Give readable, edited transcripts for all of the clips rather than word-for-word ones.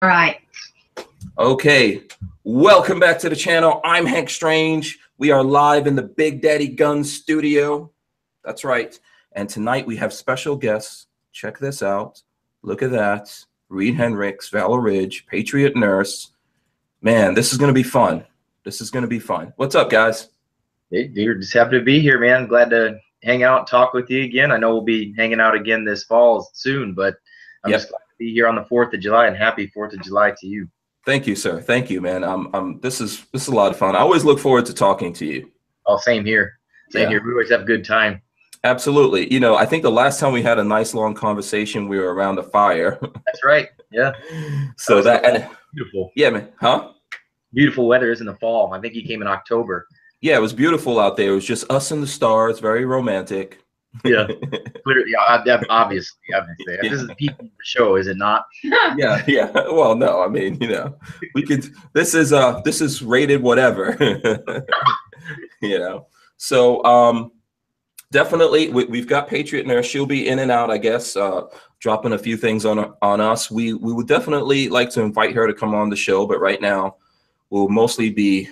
All right. Okay, welcome back to the channel. I'm Hank Strange. We are live in the Big Daddy Gun studio. That's right. And tonight we have special guests. Check this out. Look at that. Reid Henrichs, Valor, Patriot Nurse. Man, this is going to be fun. This is going to be fun. What's up, guys? Hey, dude, just happy to be here, man. Glad to hang out and talk with you again. I know we'll be hanging out again this fall soon, but I'm just glad to be here on the 4th of July, and happy 4th of July to you. Thank you, sir. Thank you, man. This is a lot of fun. I always look forward to talking to you. Oh, same here. Same here. We always have a good time. Absolutely. You know, I think the last time we had a nice long conversation, we were around a fire. That's right. Yeah. So that beautiful. Yeah, man. Huh? Beautiful weather is in the fall. I think you came in October. Yeah, it was beautiful out there. It was just us and the stars, very romantic. Yeah, clearly, obviously. Yeah. This is the people show, is it not? Yeah. Well, no, I mean, you know, we could. This is rated whatever. You know, so definitely we've got Patriot Nurse. She'll be in and out, I guess, dropping a few things on us. We would definitely like to invite her to come on the show, but right now we'll mostly be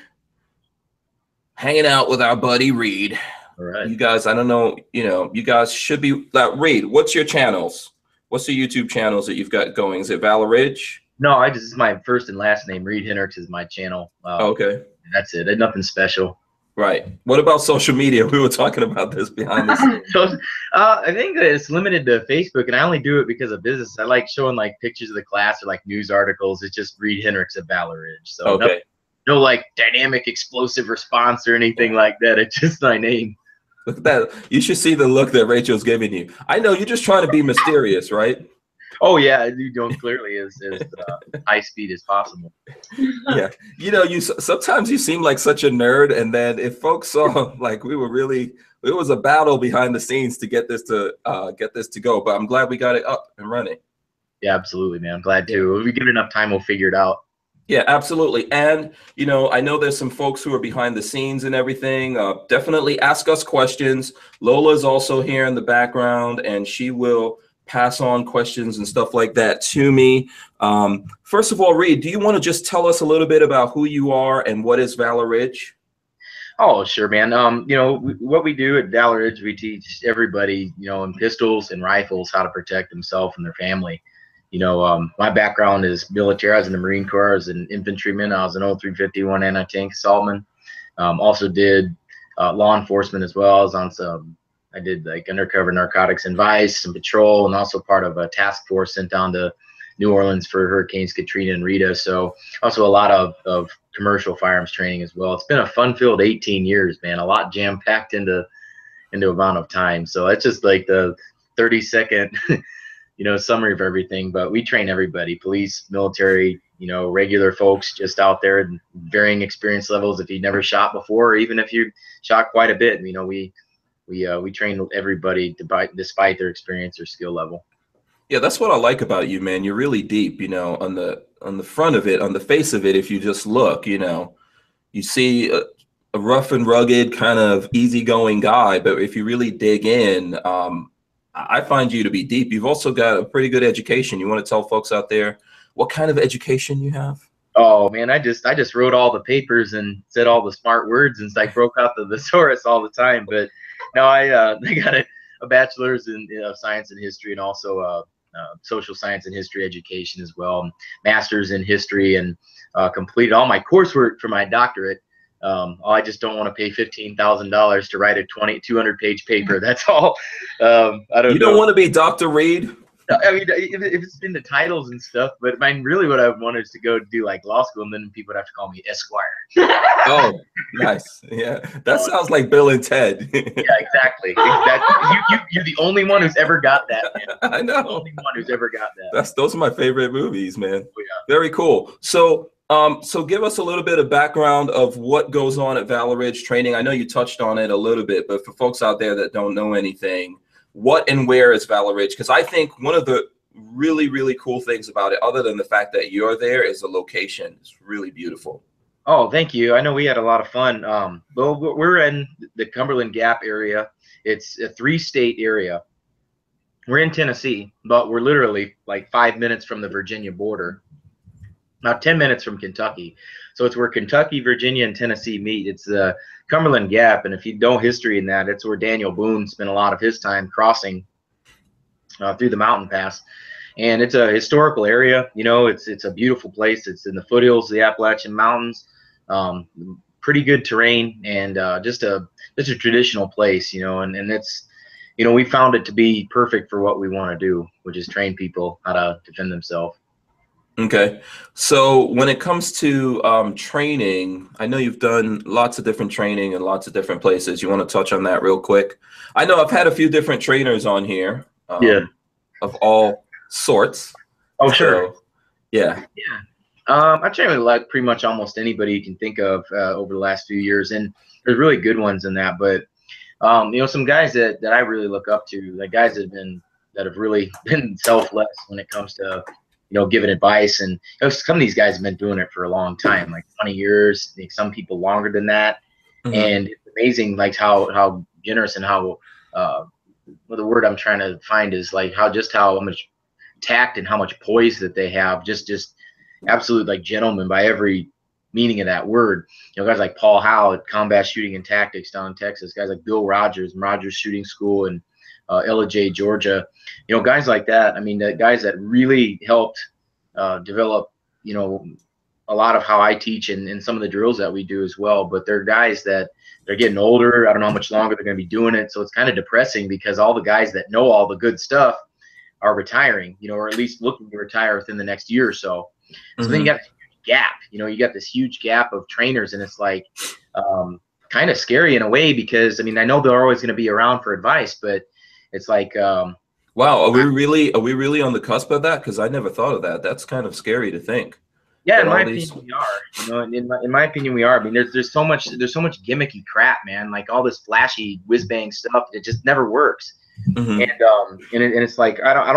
hanging out with our buddy Reid. All right. You guys, I don't know, you know, you guys should be Reid, what's your channels? What's the YouTube channels that you've got going? Is it Valor? No, this is my first and last name. Reid Henrichs is my channel. Okay. That's it. Nothing special. Right. What about social media? We were talking about this behind the scenes. So, I think that it's limited to Facebook, and I only do it because of business. I like showing like pictures of the class or like news articles. It's just Reid Henrichs at Valor. So okay. No like dynamic explosive response or anything like that. It's just my name. Look at that. You should see the look that Rachel's giving you. I know you're just trying to be mysterious, right? Oh yeah, you don't clearly as high speed as possible. Yeah, you know, sometimes you seem like such a nerd, and then if folks saw like it was a battle behind the scenes to get this to go. But I'm glad we got it up and running. Yeah, absolutely, man. I'm glad to. If we give it enough time, we'll figure it out. Yeah, absolutely. And, you know, I know there's some folks who are behind the scenes and everything. Definitely ask us questions. Lola's also here in the background, and she will pass on questions and stuff like that to me. First of all, Reid, do you want to just tell us a little bit about who you are and what is Valor? Oh, sure, man. You know, what we do at Valor, we teach everybody, you know, in pistols and rifles how to protect themselves and their family. You know, my background is military. I was in the Marine Corps. I was an infantryman. I was an 0351 anti-tank assaultman. Also did law enforcement as well. I was on I did like undercover narcotics and vice and patrol, and also part of a task force sent down to New Orleans for Hurricanes Katrina and Rita. So also a lot of commercial firearms training as well. It's been a fun-filled 18 years, man. A lot jam-packed into amount of time. So it's just like the 30-second you know, summary of everything. But we train everybody: police, military, you know, regular folks just out there in varying experience levels. If you've never shot before, or even if you shot quite a bit, you know, we train everybody despite their experience or skill level. Yeah, that's what I like about you, man. You're really deep, you know, on the front of it, on the face of it. If you just look, you know, you see a rough and rugged kind of easygoing guy, but if you really dig in, I find you to be deep. You've also got a pretty good education. You want to tell folks out there what kind of education you have? Oh man, I just wrote all the papers and said all the smart words and like broke out the thesaurus all the time. But no, I got a bachelor's in science and history, and also social science and history education as well, master's in history, and completed all my coursework for my doctorate. I just don't want to pay $15,000 to write a 200-page paper. That's all. I don't know. You don't want to be Dr. Reid? I mean, if it's in the titles and stuff, but I mean, really what I wanted is to go do like law school, and then people would have to call me Esquire. Oh, nice. Yeah, that sounds like Bill and Ted. Yeah, exactly. You're the only one who's ever got that, man. I know. The only one who's ever got that. Those are my favorite movies, man. Oh, yeah. Very cool. So give us a little bit of background of what goes on at Valor training. I know you touched on it a little bit, but for folks out there that don't know anything, what and where is Valor? Because I think one of the really, really cool things about it, other than the fact that you're there, is the location. It's really beautiful. Oh, thank you. I know we had a lot of fun. Well, we're in the Cumberland Gap area. It's a 3-state area. We're in Tennessee, but we're literally like 5 minutes from the Virginia border. about 10 minutes from Kentucky. So it's where Kentucky, Virginia, and Tennessee meet. It's the Cumberland Gap, and if you know history in that, it's where Daniel Boone spent a lot of his time crossing through the mountain pass. And it's a historical area. You know, it's a beautiful place. It's in the foothills of the Appalachian Mountains. Pretty good terrain, and just a traditional place. You know, and it's, you know, we found it to be perfect for what we want to do, which is train people how to defend themselves. Okay. So when it comes to training, I know you've done lots of different training in lots of different places. You want to touch on that real quick? I know I've had a few different trainers on here, Yeah. of all sorts. Oh, sure. So, yeah. Yeah. I've trained with like pretty much almost anybody you can think of over the last few years, and there's really good ones in that. But you know, some guys that I really look up to, like guys that have really been selfless when it comes to, you know, giving advice. And you know, some of these guys have been doing it for a long time, like 20 years. I think some people longer than that. Mm-hmm. And it's amazing, like how generous and how well, the word I'm trying to find is like how much tact and how much poise that they have. Just absolute like gentlemen by every meaning of that word. You know, guys like Paul Howe at Combat Shooting and Tactics down in Texas. Guys like Bill Rogers and Rogers Shooting School and LJ, Georgia. You know, guys like that. I mean, the guys that really helped develop, you know, a lot of how I teach and some of the drills that we do as well. But they're guys that they're getting older. I don't know how much longer they're going to be doing it. So it's kind of depressing because all the guys that know all the good stuff are retiring, you know, or at least looking to retire within the next year or so. So then you got this huge gap, you know, you got this huge gap of trainers, and it's like kind of scary in a way because, I mean, I know they're always going to be around for advice, but it's like, wow, are we really on the cusp of that? Because I never thought of that. That's kind of scary to think. Yeah, in my opinion, we are. You know, in my opinion, we are. I mean, there's so much gimmicky crap, man. Like all this flashy whiz bang stuff, it just never works. Mm-hmm. And it's like I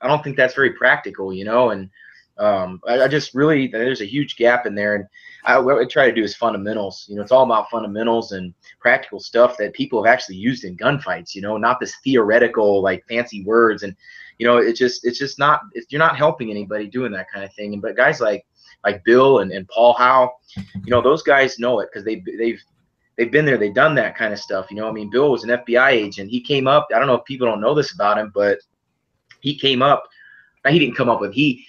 don't think that's very practical, you know. And I just really, there's a huge gap in there. And what I try to do is fundamentals. You know, it's all about fundamentals and practical stuff that people have actually used in gunfights. You know, not this theoretical like fancy words. And you know, it's just not. You're not helping anybody doing that kind of thing. But guys like Bill and Paul Howe, you know, those guys know it because they've been there, they've done that kind of stuff. You know, I mean, Bill was an FBI agent. He came up. I don't know if people don't know this about him, but he came up. He didn't come up with. He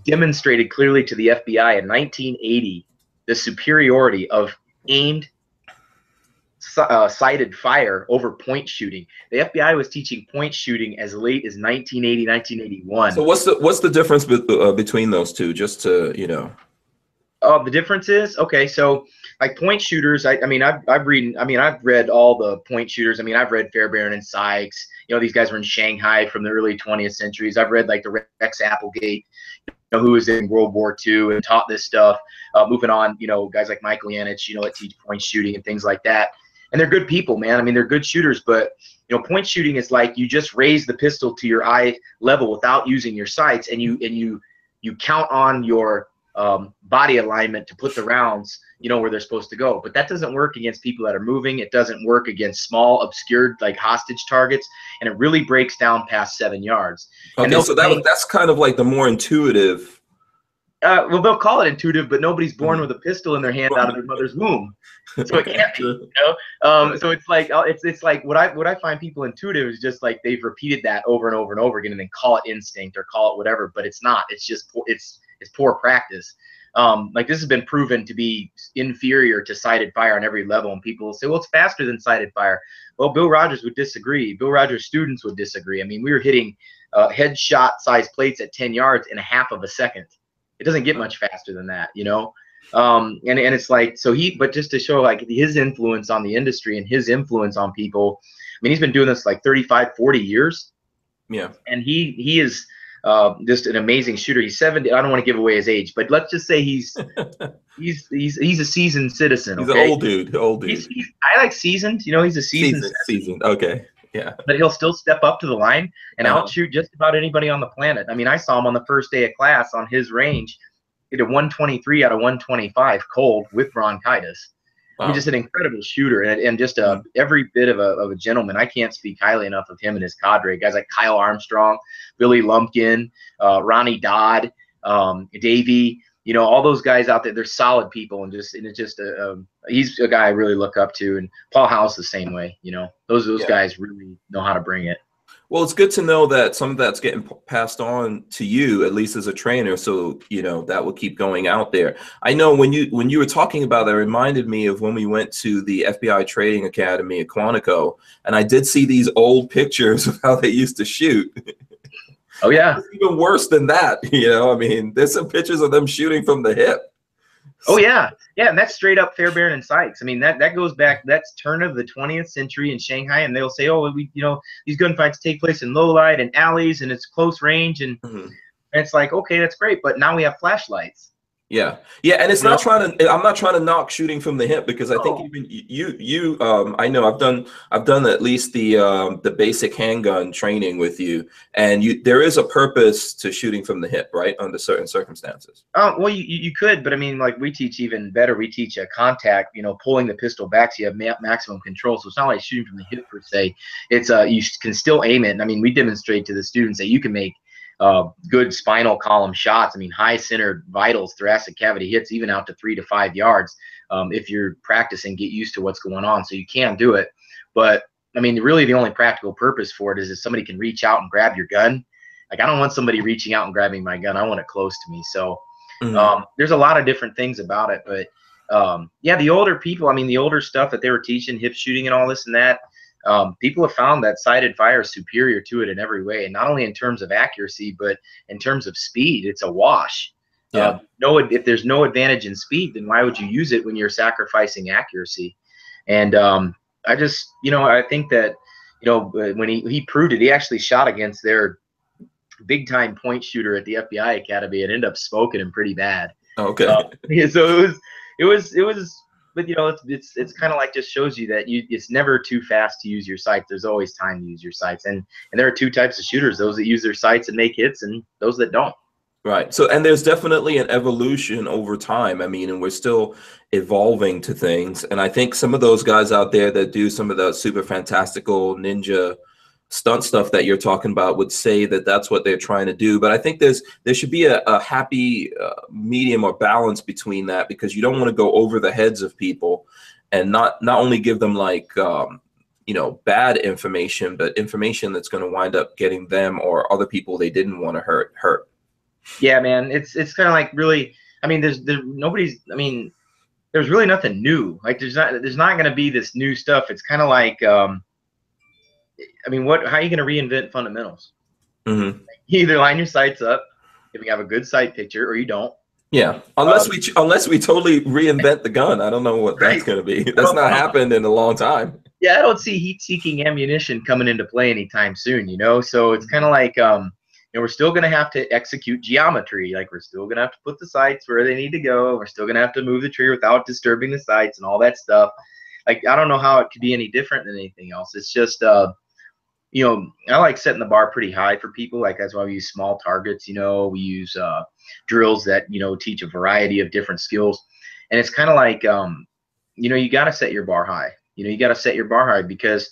demonstrated clearly to the FBI in 1980 the superiority of aimed, sighted fire over point shooting. The FBI was teaching point shooting as late as 1980, 1981. So what's the difference between those two? Just to, you know. The difference is, okay, so like point shooters, I've read all the point shooters. I mean, I've read Fairbairn and Sykes. You know, these guys were in Shanghai from the early 20th centuries. I've read like the Rex Applegate, you know, who was in World War II and taught this stuff. Moving on, you know, guys like Michael Yanich, you know, that teach point shooting and things like that. And they're good people, man. I mean, they're good shooters, but you know, point shooting is like you just raise the pistol to your eye level without using your sights, and you count on your body alignment to put the rounds, you know, where they're supposed to go. But that doesn't work against people that are moving. It doesn't work against small, obscured, like hostage targets, and it really breaks down past 7 yards. Okay, so that's kind of like the more intuitive. Well, they'll call it intuitive, but nobody's born with a pistol in their hand out of their mother's womb, so it can't be. You know? So it's like what I find people intuitive is just like they've repeated that over and over and over again, and then call it instinct or call it whatever, but it's not. It's just it's poor practice. Like this has been proven to be inferior to sighted fire on every level, and people will say, well, it's faster than sighted fire. Well, Bill Rogers would disagree. Bill Rogers students would disagree. I mean, we were hitting headshot size plates at 10 yards in a half of a second. It doesn't get much faster than that, you know. And it's like, so but just to show like his influence on the industry and his influence on people, I mean, he's been doing this like 35, 40 years. Yeah. And he is just an amazing shooter. He's 70. I don't want to give away his age, but let's just say he's a seasoned citizen. He's okay? an old dude. I like seasoned. You know, he's a seasoned. Okay. Yeah. But he'll still step up to the line and outshoot just about anybody on the planet. I mean, I saw him on the first day of class on his range. He did a 123 out of 125 cold with bronchitis. Wow. I mean, just an incredible shooter and just every bit of a gentleman. I can't speak highly enough of him and his cadre. Guys like Kyle Armstrong, Billy Lumpkin, Ronnie Dodd, Davey. you know, all those guys out there, they're solid people, and it's just he's a guy I really look up to, and Paul House the same way. You know, those guys really know how to bring it. Well, it's good to know that some of that's getting passed on to you, at least as a trainer. So, you know, that will keep going out there. I know when you were talking about that, it reminded me of when we went to the FBI Trading Academy at Quantico, and I did see these old pictures of how they used to shoot. Oh yeah. It's even worse than that. You know, I mean, there's some pictures of them shooting from the hip. Oh yeah, yeah, and that's straight up Fairbairn and Sykes. I mean, that goes back. That's turn of the 20th century in Shanghai, and they'll say, oh, you know, these gunfights take place in low light and alleys, and it's close range, and it's like, okay, that's great, but now we have flashlights. Yeah, yeah, and it's not trying to. I'm not trying to knock shooting from the hip, because I think even you, I know I've done at least the basic handgun training with you, and there is a purpose to shooting from the hip, right, under certain circumstances. Well, you could, but I mean, like, we teach even better. We teach a contact, you know, pulling the pistol back so you have maximum control. So it's not like shooting from the hip per se. It's you can still aim it. And I mean, we demonstrate to the students that you can make good spinal column shots. I mean, high centered vitals, thoracic cavity hits, even out to 3 to 5 yards. If you're practicing, get used to what's going on. So you can do it. But I mean, really the only practical purpose for it is if somebody can reach out and grab your gun. Like, I don't want somebody reaching out and grabbing my gun. I want it close to me. So there's a lot of different things about it. But yeah, the older people, I mean, the older stuff that they were teaching, hip shooting and all this and that, people have found that sighted fire is superior to it in every way, and not only in terms of accuracy, but in terms of speed. It's a wash. Yeah. If there's no advantage in speed, then why would you use it when you're sacrificing accuracy? And I just, you know, I think that, you know, when he proved it, he actually shot against their big time point shooter at the FBI Academy and ended up smoking him pretty bad. Okay. So it was. But you know, it's kind of like, just shows you that it's never too fast to use your sights. There's always time to use your sights, and there are two types of shooters: those that use their sights and make hits, and those that don't. Right. So, and there's definitely an evolution over time. I mean, and we're still evolving to things. And I think some of those guys out there that do some of the super fantastical ninja stunt stuff that you're talking about would say that that's what they're trying to do. But I think there should be a happy medium or balance between that, because you don't want to go over the heads of people and not only give them like, you know, bad information, but information that's going to wind up getting them or other people they didn't want to hurt. Yeah, man, it's kind of like, really, I mean, there's really nothing new. Like, there's not going to be this new stuff. It's kind of like, I mean, how are you going to reinvent fundamentals? You either line your sights up if you have a good sight picture, or you don't. Yeah, unless we totally reinvent the gun. I don't know what that's going to be. That's not happened in a long time. Yeah, I don't see heat-seeking ammunition coming into play anytime soon, you know? So it's kind of like, you know, we're still going to have to execute geometry. Like, we're still going to have to put the sights where they need to go. We're still going to have to move the trigger without disturbing the sights and all that stuff. Like, I don't know how it could be any different than anything else. It's just, you know, I like setting the bar pretty high for people. Like, that's why we use small targets. You know, we use drills that, you know, teach a variety of different skills. And it's kind of like, you know, you got to set your bar high. You know, you got to set your bar high, because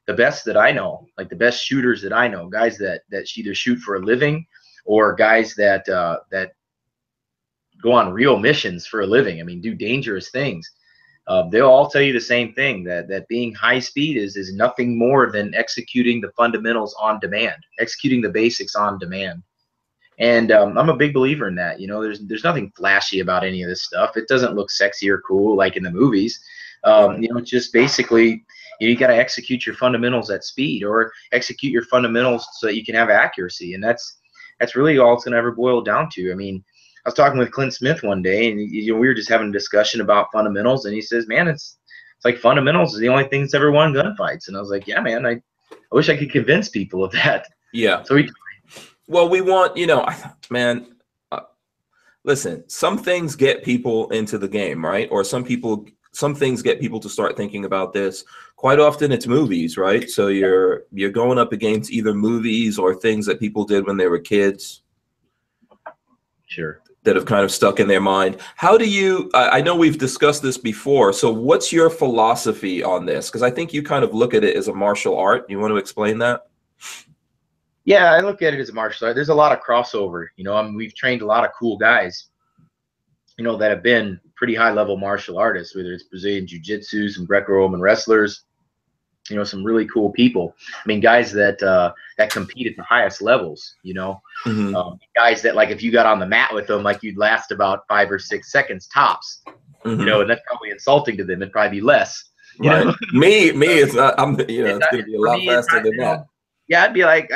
the best that I know, like the best shooters that I know, guys that either shoot for a living, or guys that go on real missions for a living, I mean, do dangerous things, they'll all tell you the same thing, that being high speed is nothing more than executing the fundamentals on demand, executing the basics on demand. And I'm a big believer in that. You know, there's nothing flashy about any of this stuff. It doesn't look sexy or cool like in the movies. You know, it's just basically, you got to execute your fundamentals at speed, or execute your fundamentals so that you can have accuracy. And that's really all it's going to ever boil down to. I mean, I was talking with Clint Smith one day, and you know, we were just having a discussion about fundamentals, and he says, man, it's like fundamentals is the only thing that's ever won gunfights. And I was like, yeah, man, I wish I could convince people of that. Yeah. So well, we want, you know, man, listen, some things get people into the game, right? Or some things get people to start thinking about this. Quite often it's movies, right? So you're going up against either movies or things that people did when they were kids. Sure. That have kind of stuck in their mind. How do you, I know we've discussed this before, so what's your philosophy on this? Because I think you kind of look at it as a martial art. You want to explain that? Yeah, I look at it as a martial art. There's a lot of crossover. You know, I mean, we've trained a lot of cool guys you know, that have been pretty high level martial artists, whether it's Brazilian Jiu-Jitsu, some Greco-Roman wrestlers, you know, some really cool people. I mean, guys that that compete at the highest levels, you know, guys that, like, if you got on the mat with them, like, you'd last about 5 or 6 seconds tops, you know, and that's probably insulting to them. It'd probably be less, you know. me, it's not. You know, it's gonna be a lot faster than that. Yeah, I'd be like,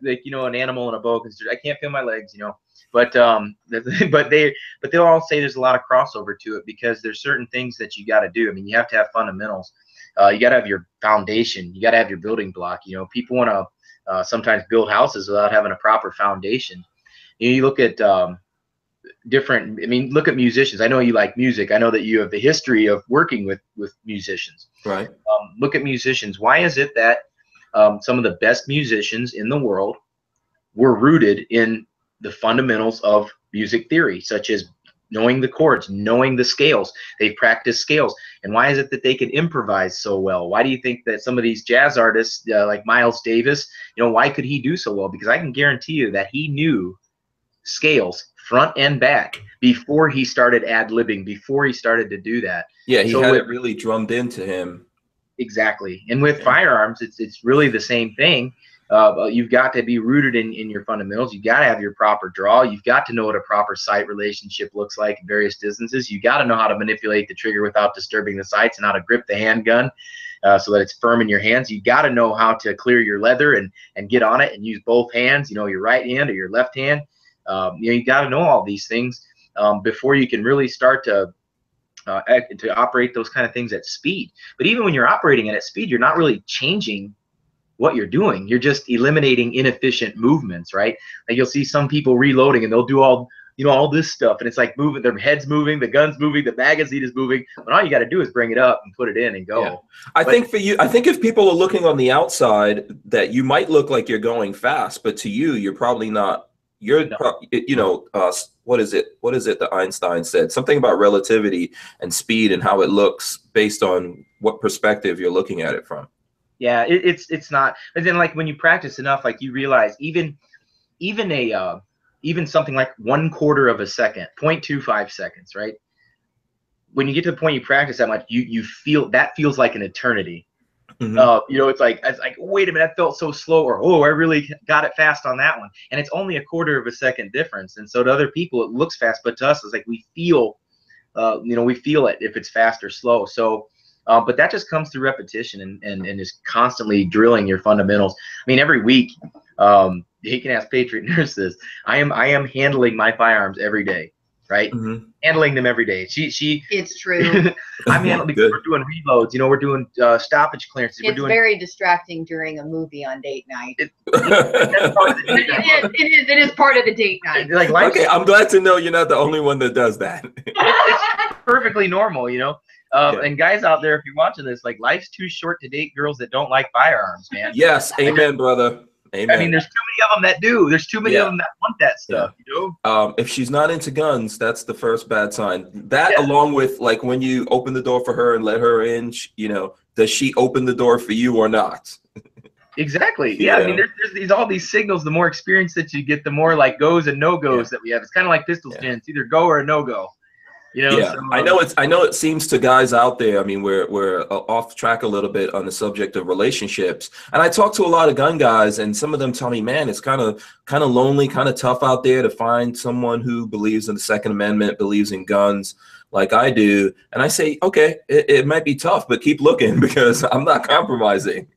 you know, an animal in a boa constrictor. I can't feel my legs, you know. But but they'll all say there's a lot of crossover to it, because there's certain things that you got to do. I mean, you have to have fundamentals. You got to have your foundation. You got to have your building block. You know, people want to sometimes build houses without having a proper foundation. You look at different. I mean, look at musicians. I know you like music. I know that you have the history of working with musicians. Right. Look at musicians. Why is it that some of the best musicians in the world were rooted in the fundamentals of music theory, such as knowing the chords, knowing the scales? They practice scales. And why is it that they can improvise so well? Why do you think that some of these jazz artists, like Miles Davis, you know, why could he do so well? Because I can guarantee you that he knew scales front and back before he started ad-libbing, before he started to do that. Yeah, he had it really drummed into him. Exactly. And with firearms, it's really the same thing. You've got to be rooted in your fundamentals. You've got to have your proper draw. You've got to know what a proper sight relationship looks like at various distances. You got to know how to manipulate the trigger without disturbing the sights, and how to grip the handgun so that it's firm in your hands. You got to know how to clear your leather and get on it and use both hands, you know, your right hand or your left hand. You know, you got to know all these things before you can really start to operate those kind of things at speed. But even when you're operating at speed, you're not really changing what you're doing. You're just eliminating inefficient movements, right? Like, you'll see some people reloading and they'll do all, you know, all this stuff, and it's like moving, their head's moving, the gun's moving, the magazine is moving, but all you got to do is bring it up and put it in and go. Yeah. I think for you, I think if people are looking on the outside, that you might look like you're going fast, but to you, you're probably not. You're, you know, what is it that Einstein said? Something about relativity and speed and how it looks based on what perspective you're looking at it from. Yeah, it's not. And then, like, when you practice enough, like, you realize even something like 1/4 of a second, 0.25 seconds, right? When you get to the point you practice that much, you feel that feels like an eternity. You know, it's like wait a minute, that felt so slow, or oh, I really got it fast on that one. And it's only 1/4 of a second difference. And so to other people it looks fast, but to us it's like we feel, you know, we feel it if it's fast or slow. So but that just comes through repetition and is constantly drilling your fundamentals. I mean, every week, you can ask Patriot Nurse this. I am handling my firearms every day, right? Handling them every day. It's true. I'm handling, because we're doing reloads. You know, we're doing stoppage clearances. It's very distracting during a movie on date night. It is part of the date night. Like, okay, I'm glad to know you're not the only one that does that. It's perfectly normal, you know. And guys out there, if you're watching this, like, life's too short to date girls that don't like firearms, man. Yes, amen, brother. Amen. I mean, there's too many of them that do. There's too many of them that want that stuff, you know? If she's not into guns, that's the first bad sign. That, along with, like, when you open the door for her and let her in, you know, does she open the door for you or not? Exactly. Yeah. I mean, there's all these signals. The more experience that you get, the more, like, goes and no-goes that we have. It's kind of like pistol stance. It's either go or a no-go. You know, yeah, so, I know it seems to guys out there. I mean, we're off track a little bit on the subject of relationships, and I talk to a lot of gun guys, and some of them tell me, man, it's kind of lonely, kind of tough out there to find someone who believes in the Second Amendment, believes in guns like I do. And I say, okay, it might be tough, but keep looking, because I'm not compromising.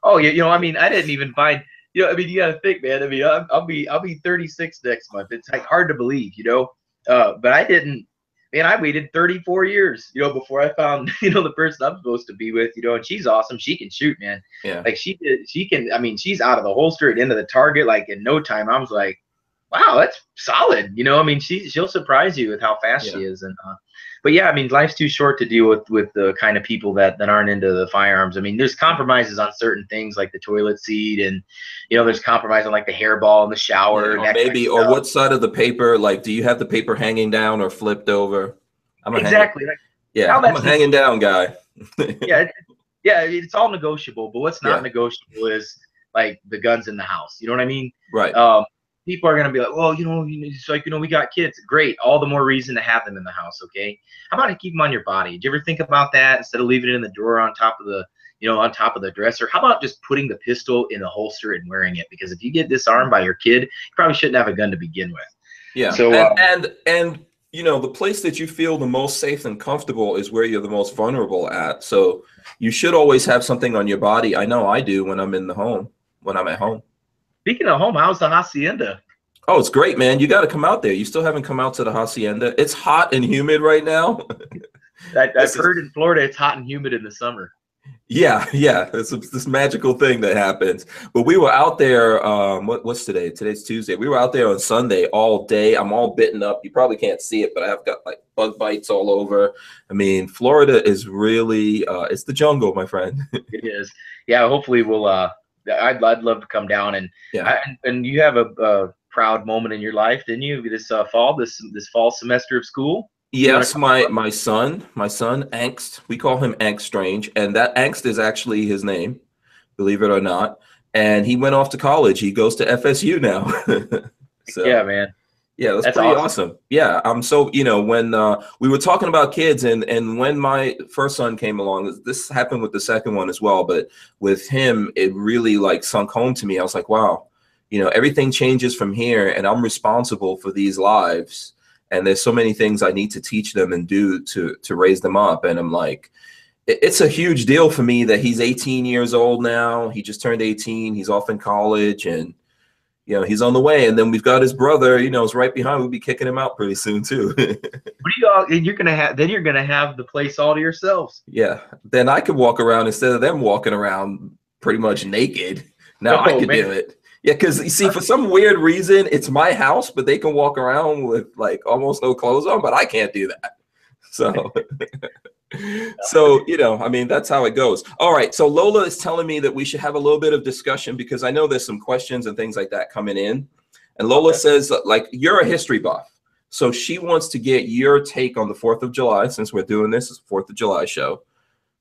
Oh, you know, I mean, I didn't even find. You know, I mean, you got to think, man. I mean, I'll be 36 next month. It's like hard to believe, you know, but I didn't. Man, I waited 34 years, you know, before I found, you know, the person I'm supposed to be with, you know, and she's awesome. She can shoot, man. Yeah. Like, she can, I mean, she's out of the holster at into the target, like, in no time. I was like, wow, that's solid. You know, I mean, she'll surprise you with how fast she is. And, but yeah, I mean, life's too short to deal with the kind of people that aren't into the firearms. I mean, there's compromises on certain things like the toilet seat, and, you know, there's compromise on, like, the hairball in the shower. Or maybe, or what side of the paper, like, do you have the paper hanging down or flipped over? I'm a hanging down guy. yeah, it's all negotiable, but what's not negotiable is, like, the guns in the house. You know what I mean? Right. people are going to be like, well, it's like, we got kids. Great. All the more reason to have them in the house. Okay. How about to keep them on your body? Do you ever think about that instead of leaving it in the drawer on top of the, on top of the dresser? How about just putting the pistol in the holster and wearing it? Because if you get disarmed by your kid, you probably shouldn't have a gun to begin with. Yeah. So, and the place that you feel the most safe and comfortable is where you're the most vulnerable at. So you should always have something on your body. I know I do when I'm in the home, when I'm at home. Speaking of home, how's the hacienda? Oh, it's great, man. You got to come out there. You still haven't come out to the hacienda. It's hot and humid right now. I've heard in Florida it's hot and humid in the summer. Yeah. It's this magical thing that happens. But we were out there. What's today? Today's Tuesday. We were out there on Sunday all day. I'm all bitten up. You probably can't see it, but I've got like bug bites all over. I mean, Florida is really it's the jungle, my friend. It is. Yeah. Hopefully we'll. I'd love to come down and and you have a proud moment in your life, didn't you? This fall semester of school. Yes, my son, Angst. We call him Angst Strange, and that Angst is actually his name, believe it or not. And he went off to college. He goes to FSU now. So, yeah, man. Yeah, that's pretty awesome. Yeah, so when we were talking about kids, and when my first son came along, this happened with the second one as well. But with him, it really like sunk home to me. I was like, wow, everything changes from here, and I'm responsible for these lives. And there's so many things I need to teach them and do to raise them up. And I'm like, it's a huge deal for me that he's 18 years old now. He just turned 18. He's off in college, and he's on the way. And then we've got his brother, is right behind. We'll be kicking him out pretty soon too. What do y'all? And you're gonna have the place all to yourselves. Yeah. Then I could walk around instead of them walking around pretty much naked. Now I could do it. Yeah, because you see, for some weird reason, it's my house, but they can walk around with like almost no clothes on, but I can't do that. So, I mean, that's how it goes. All right. So Lola is telling me that we should have a little bit of discussion because I know there's some questions and things like that coming in. And Lola says, like, you're a history buff. So she wants to get your take on the 4th of July, since we're doing this as a 4th of July show.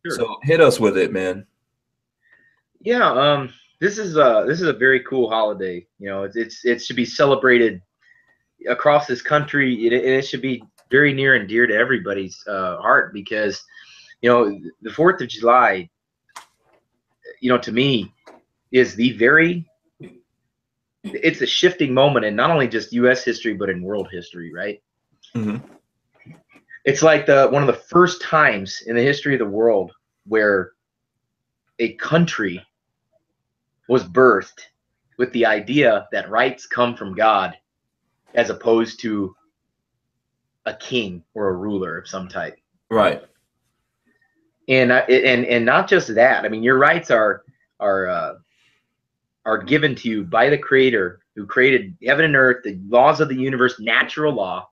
Sure. So hit us with it, man. Yeah. This is a very cool holiday. It should be celebrated across this country. It should be very near and dear to everybody's heart because, the 4th of July, to me, is it's a shifting moment in not only just U.S. history but in world history, right? Mm-hmm. It's like one of the first times in the history of the world where a country was birthed with the idea that rights come from God as opposed to a king or a ruler of some type. Right. And not just that. I mean, your rights are given to you by the Creator who created heaven and earth, the laws of the universe, natural law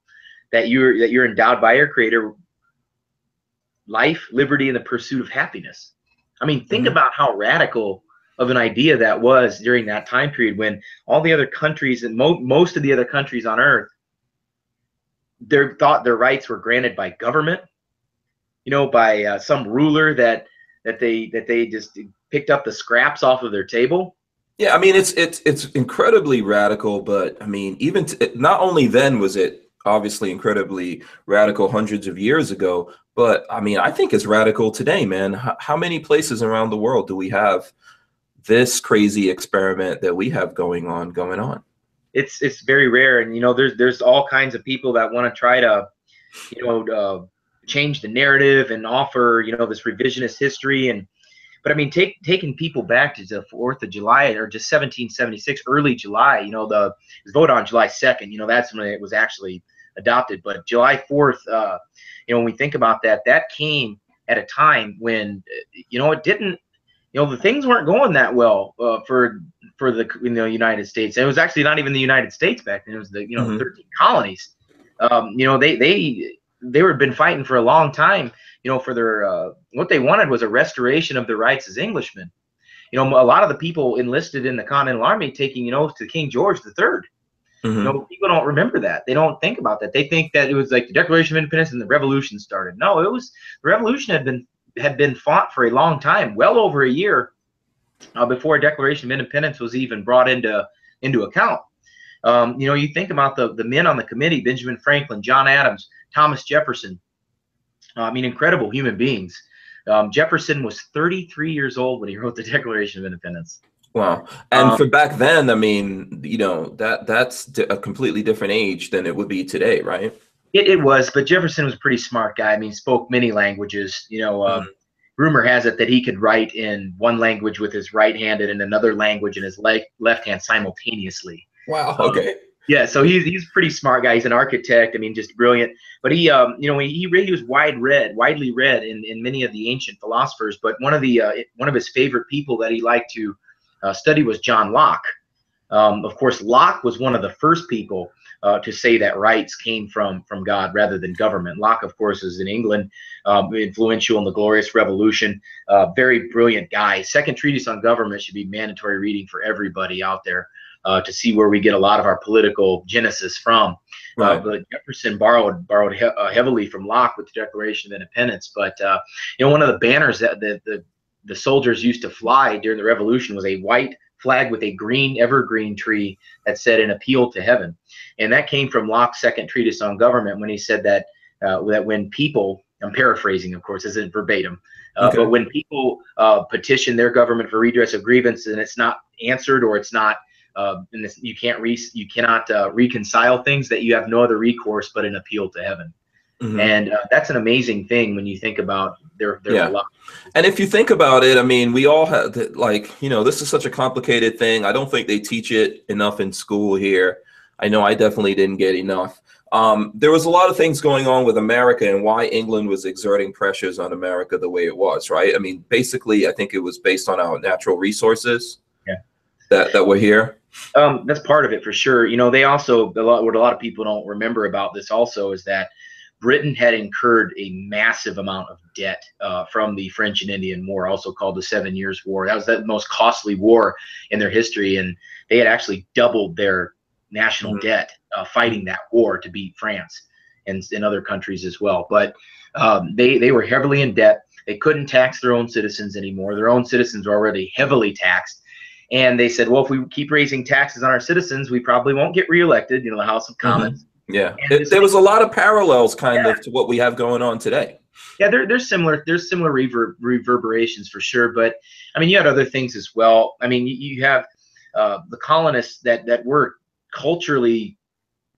that you're endowed by your Creator, life, liberty, and the pursuit of happiness. I mean, think about how radical of an idea that was during that time period when all the other countries and most of the other countries on earth, thought their rights were granted by government, by some ruler that they just picked up the scraps off of their table. Yeah, I mean, it's incredibly radical, but I mean, even not only then was it obviously incredibly radical hundreds of years ago, but I mean, I think it's radical today, man. How many places around the world do we have this crazy experiment that we have going on? It's very rare, and there's all kinds of people that want to try to change the narrative and offer this revisionist history, but I mean taking people back to the 4th of July or just 1776 early July, it was voted on July 2nd, that's when it was actually adopted, but July 4th, when we think about that came at a time when it didn't, the things weren't going that well for the United States. And it was actually not even the United States back then. It was the 13 colonies. They were been fighting for a long time. For their what they wanted was a restoration of their rights as Englishmen. A lot of the people enlisted in the Continental Army taking oath to King George III. People don't remember that. They don't think about that. They think that it was like the Declaration of Independence and the Revolution started. No, it was the Revolution had been fought for a long time, well over a year before a Declaration of Independence was even brought into account. You know, you think about the men on the committee: Benjamin Franklin, John Adams, Thomas Jefferson. I mean, incredible human beings. Jefferson was 33 years old when he wrote the Declaration of Independence. Wow. And for back then, I mean, you know, that's a completely different age than it would be today, right? It was, but Jefferson was a pretty smart guy. I mean, spoke many languages. You know, rumor has it that he could write in one language with his right hand and in another language in his left hand simultaneously. Wow. Okay. Yeah, so he's a pretty smart guy. He's an architect. I mean, just brilliant. But he, you know, he was widely read in many of the ancient philosophers. But one of his favorite people that he liked to study was John Locke. Of course, Locke was one of the first people to say that rights came from God rather than government. Locke, of course, is in England, influential in the Glorious Revolution, very brilliant guy. Second Treatise on Government should be mandatory reading for everybody out there to see where we get a lot of our political genesis from. Right. But Jefferson borrowed heavily from Locke with the Declaration of Independence. But you know, one of the banners that the soldiers used to fly during the Revolution was a white flag with a green evergreen tree that said "An Appeal to Heaven," and that came from Locke's Second Treatise on Government, when he said that that when people, I'm paraphrasing, of course, isn't verbatim, Okay. but when people petition their government for redress of grievance and it's not answered, or it's not and you cannot reconcile things, that you have no other recourse but an appeal to heaven. And that's an amazing thing when you think about their philosophy. And if you think about it, I mean, we all have, like, you know, this is such a complicated thing. I don't think they teach it enough in school here. I know I definitely didn't get enough. There was a lot of things going on with America and why England was exerting pressures on America the way it was, right? I mean, basically, I think it was based on our natural resources that were here. That's part of it for sure. You know, they also, what a lot of people don't remember about this also is that Britain had incurred a massive amount of debt from the French and Indian War, also called the 7 Years' War. That was the most costly war in their history, and they had actually doubled their national debt fighting that war to beat France and other countries as well. But they were heavily in debt. They couldn't tax their own citizens anymore. Their own citizens were already heavily taxed. And they said, well, if we keep raising taxes on our citizens, we probably won't get reelected, you know, the House of Commons. Yeah, there was a lot of parallels kind of to what we have going on today. Yeah, there's similar reverberations for sure. But I mean, you had other things as well. I mean, you have the colonists that were culturally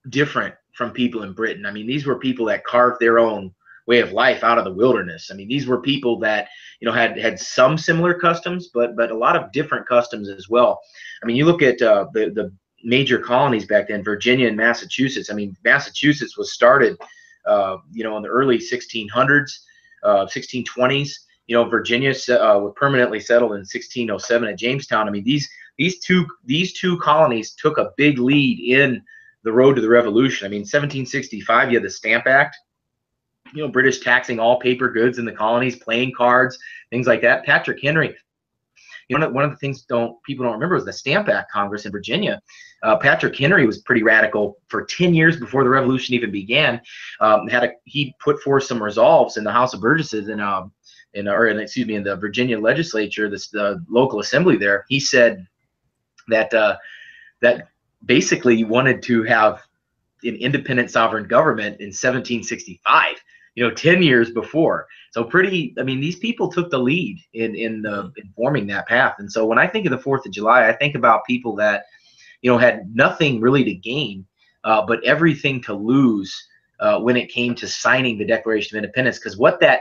different from people in Britain. I mean, these were people that carved their own way of life out of the wilderness. I mean, these were people that, you know, had some similar customs, but a lot of different customs as well. I mean, you look at the major colonies back then, Virginia and Massachusetts. I mean, Massachusetts was started, you know, in the early 1600s, 1620s. You know, Virginia was permanently settled in 1607 at Jamestown. I mean, these two colonies took a big lead in the road to the Revolution. I mean, 1765, you had the Stamp Act. You know, British taxing all paper goods in the colonies, playing cards, things like that. Patrick Henry. You know, one of the things people don't remember was the Stamp Act Congress in Virginia. Patrick Henry was pretty radical for 10 years before the Revolution even began. He put forth some resolves in the House of Burgesses in the Virginia legislature, the local assembly there. He said that that basically wanted to have an independent sovereign government in 1765. You know, 10 years before. So I mean, these people took the lead in forming that path. And so when I think of the 4th of July, I think about people that, you know, had nothing really to gain, but everything to lose when it came to signing the Declaration of Independence. Because what that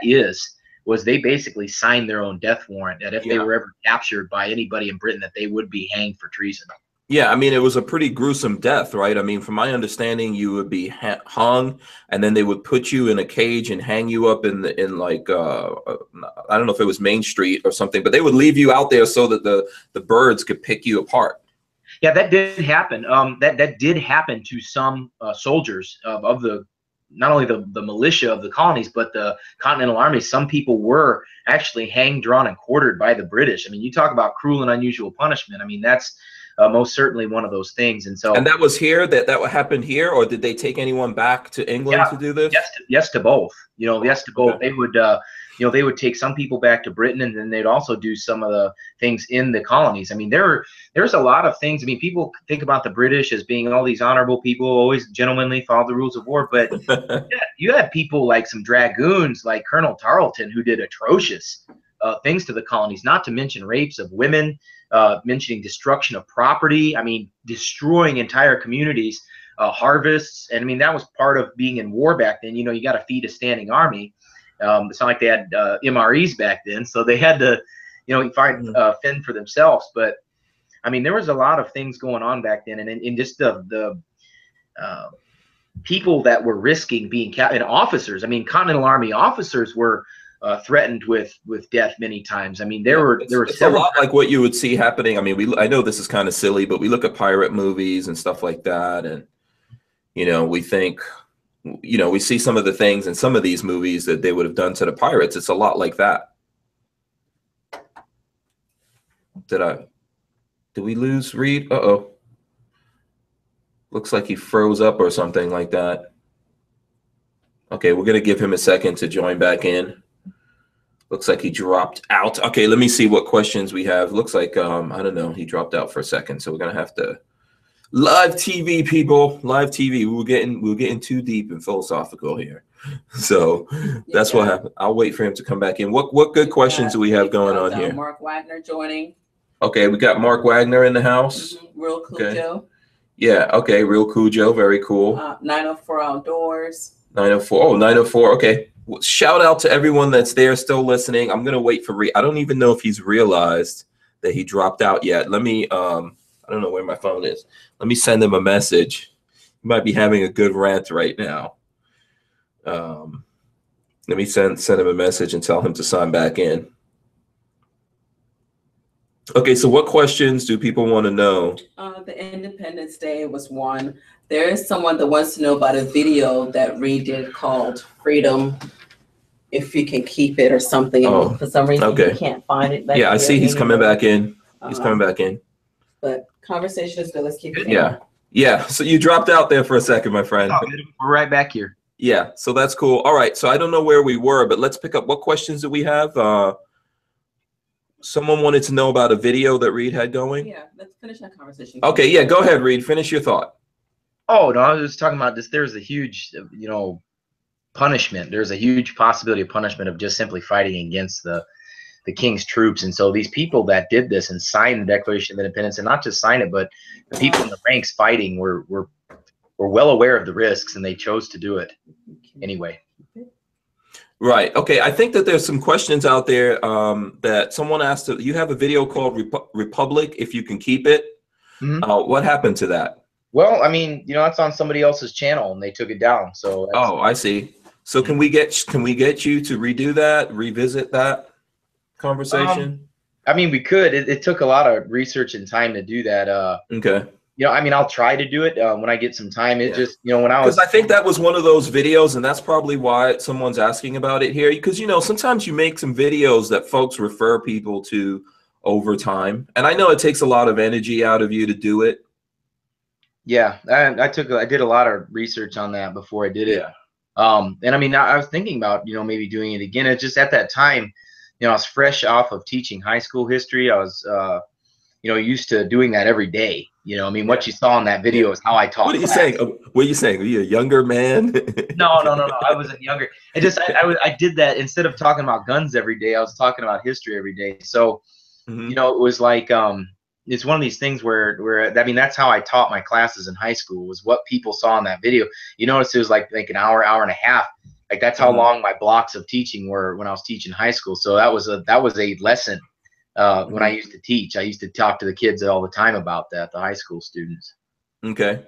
was they basically signed their own death warrant that if they were ever captured by anybody in Britain, that they would be hanged for treason. Yeah, I mean, it was a pretty gruesome death, right? I mean, from my understanding, you would be hung, and then they would put you in a cage and hang you up in like I don't know if it was Main Street or something, but they would leave you out there so that the birds could pick you apart. Yeah, that did happen. That did happen to some soldiers of the not only the militia of the colonies, but the Continental Army. Some people were actually hanged, drawn, and quartered by the British. I mean, you talk about cruel and unusual punishment. I mean, that's most certainly one of those things. And so, and that was here, that happened here, or did they take anyone back to England to do this? Yes to both. You know, yes to both. Okay. They would, you know, they would take some people back to Britain, and then they'd also do some of the things in the colonies. I mean, there's a lot of things. I mean, people think about the British as being all these honorable people, always gentlemanly, follow the rules of war. But you had people like some dragoons, like Colonel Tarleton, who did atrocious things to the colonies, not to mention rapes of women, mentioning destruction of property. I mean, destroying entire communities, harvests. And I mean, that was part of being in war back then. You know, you got to feed a standing army. It's not like they had MREs back then, so they had to, you know, fend for themselves. But I mean, there was a lot of things going on back then, and in just the people that were risking being captured, and officers. I mean, Continental Army officers were threatened with death many times. I mean, there were it's a lot like what you would see happening. I mean, I know this is kind of silly, but we look at pirate movies and stuff like that, and you know, we think, you know, we see some of the things in some of these movies that they would have done to the pirates. It's a lot like that. Did we lose Reid? Uh-oh. Looks like he froze up or something like that. Okay, we're going to give him a second to join back in. Looks like he dropped out. Okay, let me see what questions we have. Looks like, I don't know, he dropped out for a second, so we're going to have to live TV, people, live TV. We were getting too deep and philosophical here, so that's what happened. I'll wait for him to come back in. What good questions do we have going on here? Mark Wagner joining. Okay, we got Mark Wagner in the house. Real Cool Okay. Joe. Yeah. Okay. Real Cool Joe. Very cool. 904 Outdoors. 904. Oh, 904. Okay. Well, shout out to everyone that's there still listening. I'm gonna wait for Reid. I don't even know if he's realized that he dropped out yet. Let me. I don't know where my phone is. Let me send him a message. He might be having a good rant right now. Let me send him a message and tell him to sign back in. Okay, so what questions do people want to know? The Independence Day was one. There is someone that wants to know about a video that Reid did called Freedom, if you can keep it or something. Oh, and for some reason, okay. you can't find it. Yeah, I see he's coming back in. He's coming back in. But conversation is good. Let's keep it. Yeah. Yeah. So you dropped out there for a second, my friend. Oh, we're right back here. Yeah. So that's cool. All right. So I don't know where we were, but let's pick up. What questions do we have? Someone wanted to know about a video that Reid had going. Yeah. Let's finish that conversation. Okay. Yeah. Go ahead, Reid. Finish your thought. Oh, no, I was just talking about this. There's a huge, you know, punishment. There's a huge possibility of punishment of just simply fighting against the king's troops. And so these people that did this and signed the Declaration of Independence, and not just sign it, but the people in the ranks fighting were well aware of the risks, and they chose to do it anyway. Right. Okay. I think that there's some questions out there that someone asked. You have a video called Republic, if you can keep it. Mm-hmm. What happened to that? Well, I mean, you know, it's on somebody else's channel, and they took it down. So Oh, I see. So can we get you to redo that, revisit that conversation? I mean, we could. It took a lot of research and time to do that. Okay. You know, I mean, I'll try to do it when I get some time. It just, you know, when I was, because I think that was one of those videos, and that's probably why someone's asking about it here. Because, you know, sometimes you make some videos that folks refer people to over time, and I know it takes a lot of energy out of you to do it. Yeah, I did a lot of research on that before I did it. And I mean, I was thinking about, you know, maybe doing it again. It's just at that time, you know, I was fresh off of teaching high school history. I was, you know, used to doing that every day. You know, I mean, what you saw in that video is how I taught. What are you saying? What are you saying? Are you a younger man? No. I wasn't younger. It just, I did that instead of talking about guns every day. I was talking about history every day. So, you know, it was like, it's one of these things where I mean, that's how I taught my classes in high school, was what people saw in that video. You notice it was like an hour and a half. Like that's how long my blocks of teaching were when I was teaching high school. So that was a lesson when I used to teach. I used to talk to the kids all the time about that, the high school students. Okay.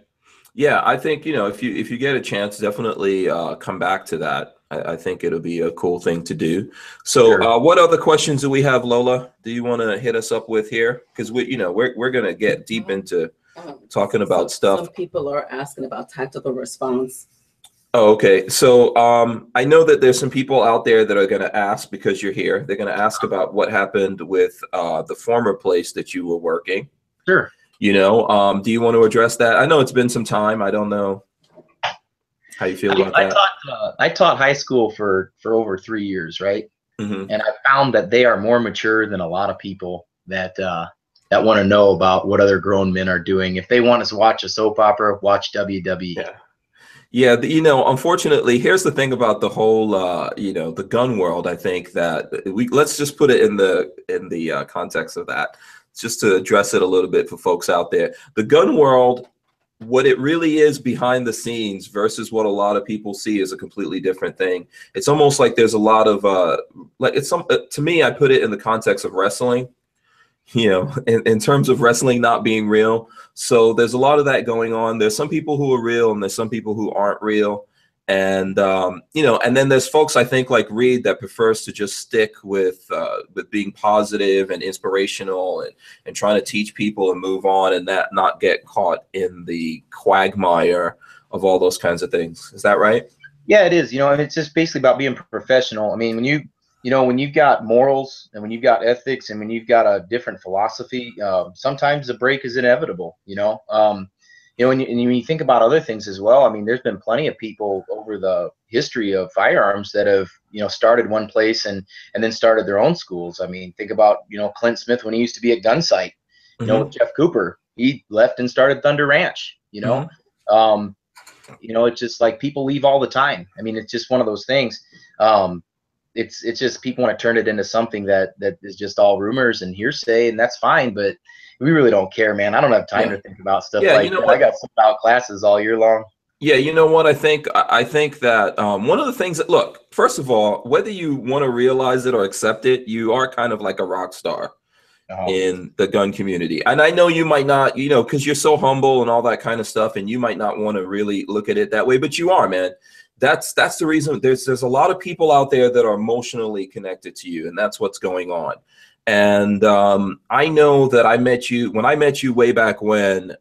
Yeah, I think, you know, if you get a chance, definitely come back to that. I think it'll be a cool thing to do. So Sure. What other questions do we have, Lola? Do you want to hit us up with here? Because we're going to get deep into talking about stuff. Some people are asking about tactical response. Oh, okay. So I know that there's some people out there that are going to ask, because you're here, they're going to ask about what happened with the former place that you were working. Sure. You know, do you want to address that? I know it's been some time. I don't know how you feel about that. I taught high school for over 3 years, right? Mm-hmm. And I found that they are more mature than a lot of people that that want to know about what other grown men are doing. If they want us to watch a soap opera, watch WWE. Yeah. Yeah, you know, unfortunately, here's the thing about the whole, you know, the gun world. I think that let's just put it in the context of that, just to address it a little bit for folks out there. The gun world, what it really is behind the scenes versus what a lot of people see is a completely different thing. It's almost like there's a lot of like it's some to me, I put it in the context of wrestling. You know, in terms of wrestling not being real. So there's a lot of that going on. There's some people who are real and there's some people who aren't real. And, you know, and then there's folks, I think, like Reid, that prefers to just stick with being positive and inspirational and trying to teach people and move on and that not get caught in the quagmire of all those kinds of things. Is that right? Yeah, it is. You know, it's just basically about being professional. I mean, when you've got morals and when you've got ethics and when you've got a different philosophy, sometimes a break is inevitable. You know, when you think about other things as well. I mean, there's been plenty of people over the history of firearms that have started one place and then started their own schools. I mean, think about Clint Smith when he used to be at Gunsight. With Jeff Cooper, he left and started Thunder Ranch. It's just like people leave all the time. I mean, it's just one of those things. It's just people want to turn it into something that is just all rumors and hearsay, and that's fine. But we really don't care, man. I don't have time to think about stuff like that. I got sold out classes all year long. Yeah, you know what? I think that one of the things that, look, first of all, whether you want to realize it or accept it, you are kind of like a rock star in the gun community. And I know you might not, because you're so humble and all that kind of stuff, and you might not want to really look at it that way, but you are, man. That's the reason there's a lot of people out there that are emotionally connected to you, and that's what's going on. And I know that when I met you way back when,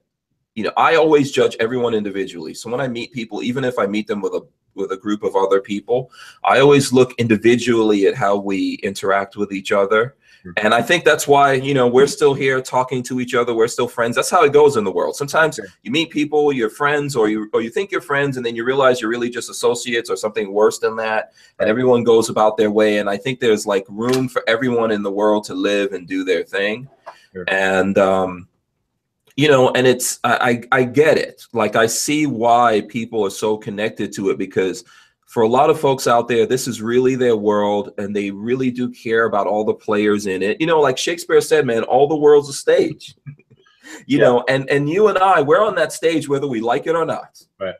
I always judge everyone individually. So when I meet people, even if I meet them with a group of other people, I always look individually at how we interact with each other. And I think that's why, we're still here talking to each other. We're still friends. That's how it goes in the world. Sometimes you meet people, you're friends, or you think you're friends, and then you realize you're really just associates or something worse than that. And everyone goes about their way. And I think there's like room for everyone in the world to live and do their thing. And, and it's, I get it. Like, I see why people are so connected to it, because for a lot of folks out there, this is really their world, and they really do care about all the players in it. Like Shakespeare said, man, all the world's a stage. And you and I, we're on that stage whether we like it or not. Right.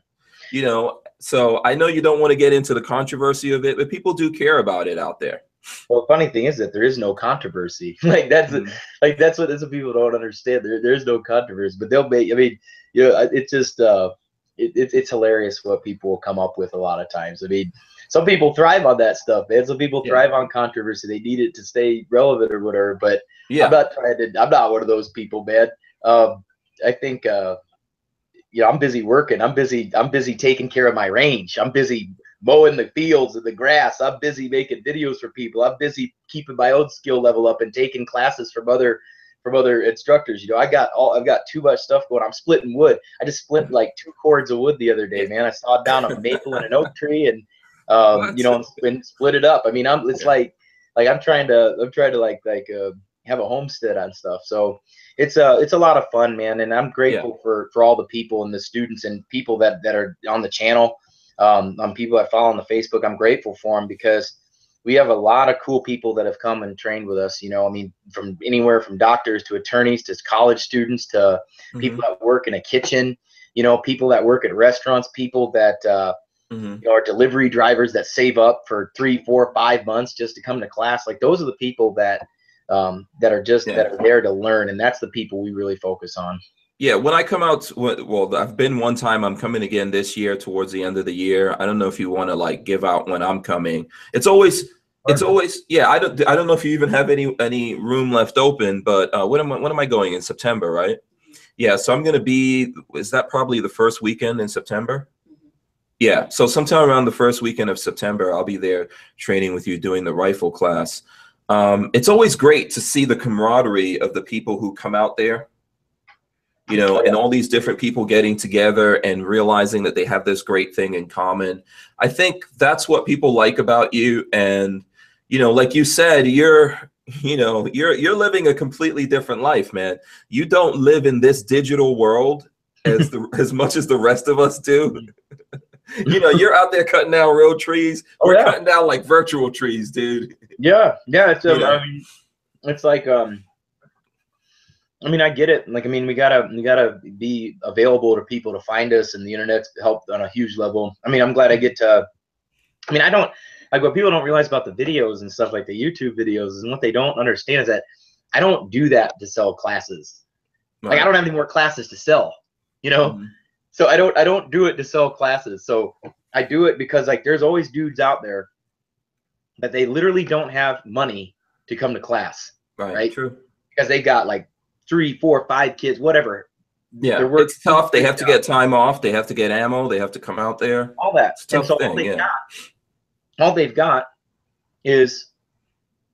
So I know you don't want to get into the controversy of it, but people do care about it out there. Well, the funny thing is that there is no controversy. That's what people don't understand. There's no controversy, but they'll make. I mean, it's just. It's hilarious what people will come up with a lot of times. I mean, some people thrive on that stuff, man. Some people thrive on controversy. They need it to stay relevant or whatever. But I'm not one of those people, man. I think I'm busy working. I'm busy taking care of my range. I'm busy mowing the fields and the grass. I'm busy making videos for people. I'm busy keeping my own skill level up and taking classes from other instructors. I've got too much stuff going. I'm splitting wood. I just split like 2 cords of wood the other day, man. I sawed down a maple and an oak tree and and split it up. I mean, I'm trying to have a homestead on stuff. So it's a lot of fun, man. And I'm grateful for all the people and the students and people that are on the channel, on people that follow on the Facebook. I'm grateful for them because we have a lot of cool people that have come and trained with us. I mean, from anywhere from doctors to attorneys to college students to people that work in a kitchen, people that work at restaurants, people that are delivery drivers that save up for 3, 4, 5 months just to come to class. Like, those are the people that are there to learn, and that's the people we really focus on. Yeah, when I come out, well, I've been one time. I'm coming again this year towards the end of the year. I don't know if you want to like give out when I'm coming. It's always, yeah. I don't know if you even have any room left open. But when am I going in September, right? Yeah, so I'm gonna be. Is that probably the first weekend in September? Yeah, so sometime around the first weekend of September, I'll be there training with you, doing the rifle class. It's always great to see the camaraderie of the people who come out there. you know, and all these different people getting together and realizing that they have this great thing in common. I think that's what people like about you. And, you know, like you said, you're living a completely different life, man. You don't live in this digital world as much as the rest of us do. You know, you're out there cutting down real trees. We're cutting down like virtual trees, dude. Yeah. It's I mean, it's like I mean, I get it. Like, I mean, we gotta be available to people to find us, and the internet's helped on a huge level. I mean, I'm glad I get to. I mean, I don't like what people don't realize about the videos and stuff like the YouTube videos, and what they don't understand is that I don't do that to sell classes. Right. Like, I don't have any more classes to sell, you know. So I don't do it to sell classes. So I do it because, like, there's always dudes out there that they literally don't have money to come to class. Right. True. Because they got like 3, 4, 5 kids, whatever. Yeah, it's tough. They have to get time off. They have to get ammo. They have to come out there. All that. It's a tough thing, all they've got is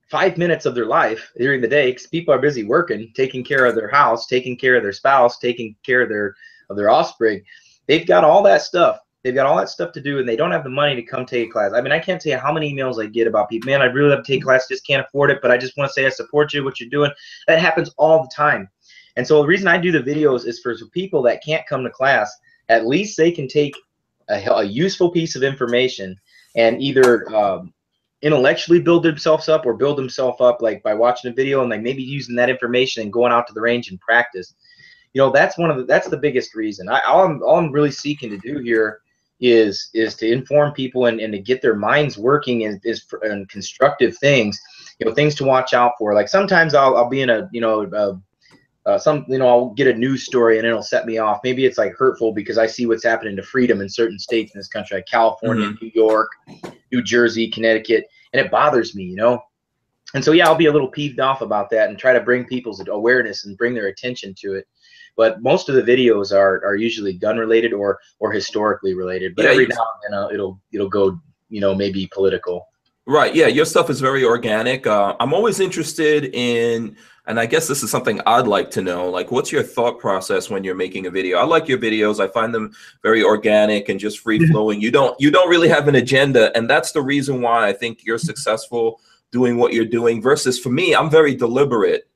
5 minutes of their life during the day, because people are busy working, taking care of their house, taking care of their spouse, taking care of their offspring. They've got all that stuff. They've got all that stuff to do, and they don't have the money to come take a class. I mean, I can't tell you how many emails I get about people, man, I'd really love to take a class, just can't afford it, but I just want to say I support you, what you're doing. That happens all the time. And so the reason I do the videos is for people that can't come to class, at least they can take a useful piece of information and either intellectually build themselves up or build themselves up, like by watching a video and like maybe using that information and going out to the range and practice. You know, that's the biggest reason. All I'm really seeking to do here is to inform people and to get their minds working in constructive things, you know, things to watch out for. Like sometimes I'll be in a, you know, I'll get a news story and it'll set me off. Maybe it's like hurtful because I see what's happening to freedom in certain states in this country, like California, New York, New Jersey, Connecticut, and it bothers me, you know? And so, yeah, I'll be a little peeved off about that and try to bring people's awareness and bring their attention to it. But most of the videos are usually gun related or historically related. But every now and then it'll go, you know, maybe political. Right. Yeah. Your stuff is very organic. I'm always interested in, and I guess this is something I'd like to know, like, what's your thought process when you're making a video? I like your videos. I find them very organic and just free flowing. You don't really have an agenda. And that's the reason why I think you're successful doing what you're doing versus for me, I'm very deliberate.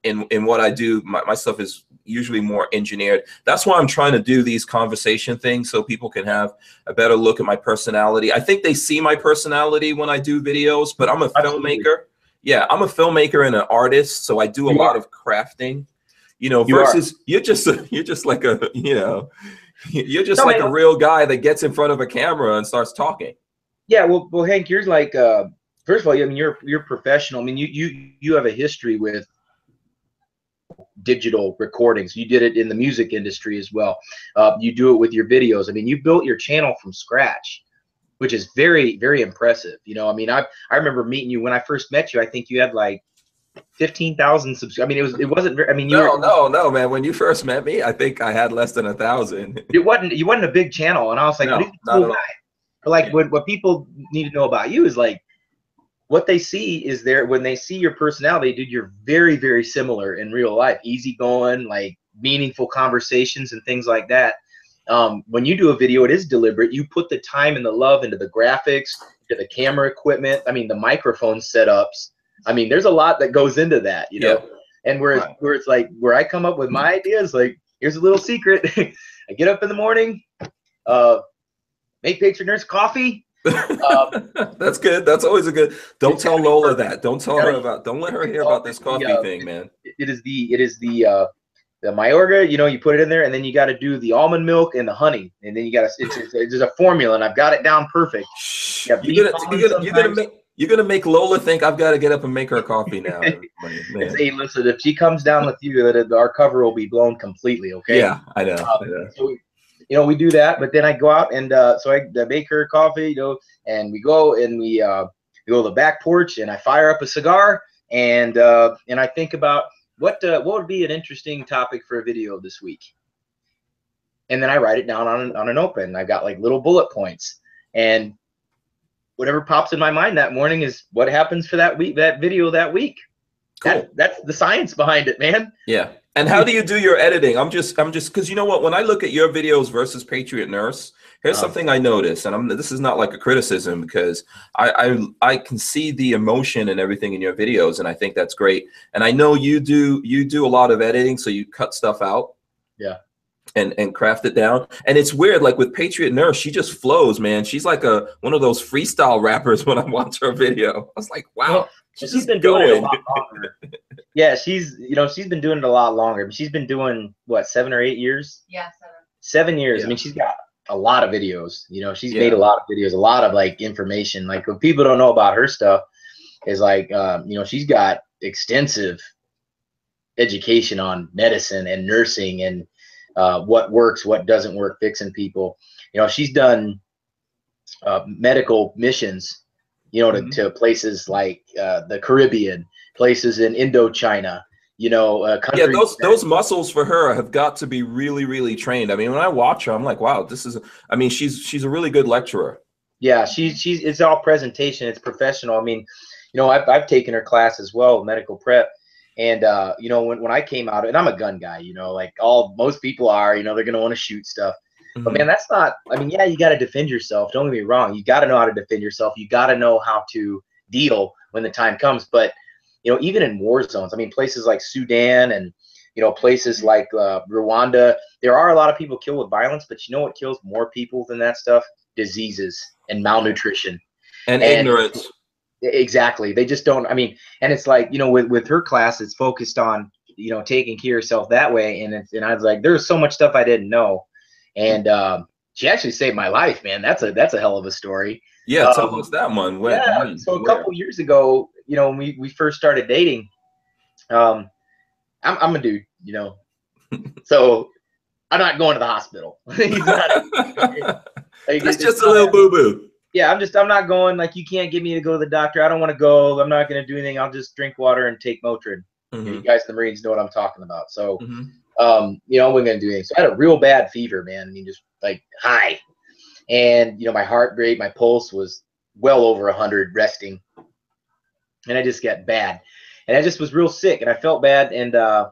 In what I do. My stuff is usually more engineered. That's why I'm trying to do these conversation things so people can have a better look at my personality. I think they see my personality when I do videos, but I'm a filmmaker. Yeah, I'm a filmmaker and an artist, so I do a lot of crafting. You know, versus you're just like a, you know, you're just like a real guy that gets in front of a camera and starts talking. Yeah, well, Hank, you're like first of all, I mean, you're professional. I mean, you have a history with digital recordings. You did it in the music industry as well. You do it with your videos. I mean, you built your channel from scratch, which is very, very impressive. You know, I mean, I remember meeting you when I first met you. I think you had like 15,000 subscribers. I mean, it wasn't very, I mean, no, man. When you first met me, I think I had less than 1,000. You wasn't a big channel, and I was like, no, what is cool guy? But like, what people need to know about you is like, what they see is when they see your personality, dude, you're very, very similar in real life. Easygoing, like meaningful conversations and things like that. When you do a video, it is deliberate. You put the time and the love into the graphics, into the camera equipment. I mean, the microphone setups. I mean, there's a lot that goes into that, you know. And where it's like where I come up with my ideas, like here's a little secret. I get up in the morning, make pastry nurse coffee. That's good. That's always a good. Don't tell Lola that. Don't tell her about. Don't let her hear about this coffee thing, man. It is the Mayorga. You know, you put it in there, and then you got to do the almond milk and the honey, and then you got to. It's a formula, and I've got it down perfect. You're gonna make Lola think I've got to get up and make her coffee now. Hey, listen, if she comes down with you, our cover will be blown completely. Okay. Yeah, I know. So, you know, we do that, but then I go out and so I make her coffee, you know, and we go and we go to the back porch and I fire up a cigar and I think about what would be an interesting topic for a video this week, and then I write it down on an notepad. I've got like little bullet points, and whatever pops in my mind that morning is what happens for that week, that video that week. Cool. That's the science behind it, man. Yeah. And how do you do your editing? I'm just because you know what, when I look at your videos versus Patriot Nurse, here's something I notice, and this is not like a criticism, because I can see the emotion and everything in your videos, and I think that's great. And I know you do a lot of editing, so you cut stuff out. Yeah. And craft it down. And it's weird, like with Patriot Nurse, she just flows, man. She's like one of those freestyle rappers when I watch her video. I was like, wow. Well, she's been doing it a lot longer. Yeah, she's been doing it a lot longer. She's been doing what, 7 or 8 years? Yeah, 7 years. Yeah. I mean, she's got a lot of videos. She's made a lot of videos, a lot of like information. Like what people don't know about her stuff is like, she's got extensive education on medicine and nursing and what works, what doesn't work, fixing people. She's done medical missions, to places like the Caribbean, places in Indochina, countries. Those muscles for her have got to be really, really trained. I mean, when I watch her, I'm like, wow, she's a really good lecturer. Yeah, it's all presentation. It's professional. I mean, I've taken her class as well, medical prep. And, when I came out, and I'm a gun guy, like most people are, they're going to want to shoot stuff. But man, that's not, I mean, yeah, you got to defend yourself. Don't get me wrong. You got to know how to defend yourself. You got to know how to deal when the time comes. But, even in war zones, I mean, places like Sudan and, places like Rwanda, there are a lot of people killed with violence. But you know what kills more people than that stuff? Diseases and malnutrition. And ignorance. Exactly. They just don't, I mean, and it's like, with her class, it's focused on, taking care of yourself that way. And I was like, there's so much stuff I didn't know. And she actually saved my life, man. That's a hell of a story. Yeah. Tell us that one. So a couple years ago, when we first started dating, I'm a dude, so I'm not going to the hospital. He's not, that's just a little boo-boo. Yeah, I'm not going, like, you can't get me to go to the doctor. I don't want to go. I'm not going to do anything. I'll just drink water and take Motrin. You guys in the Marines know what I'm talking about. So, we're going to do anything. So I had a real bad fever, man. I mean, just like high. And, my heart rate, my pulse was well over 100 resting. And I just got bad. And I just was real sick and I felt bad. And so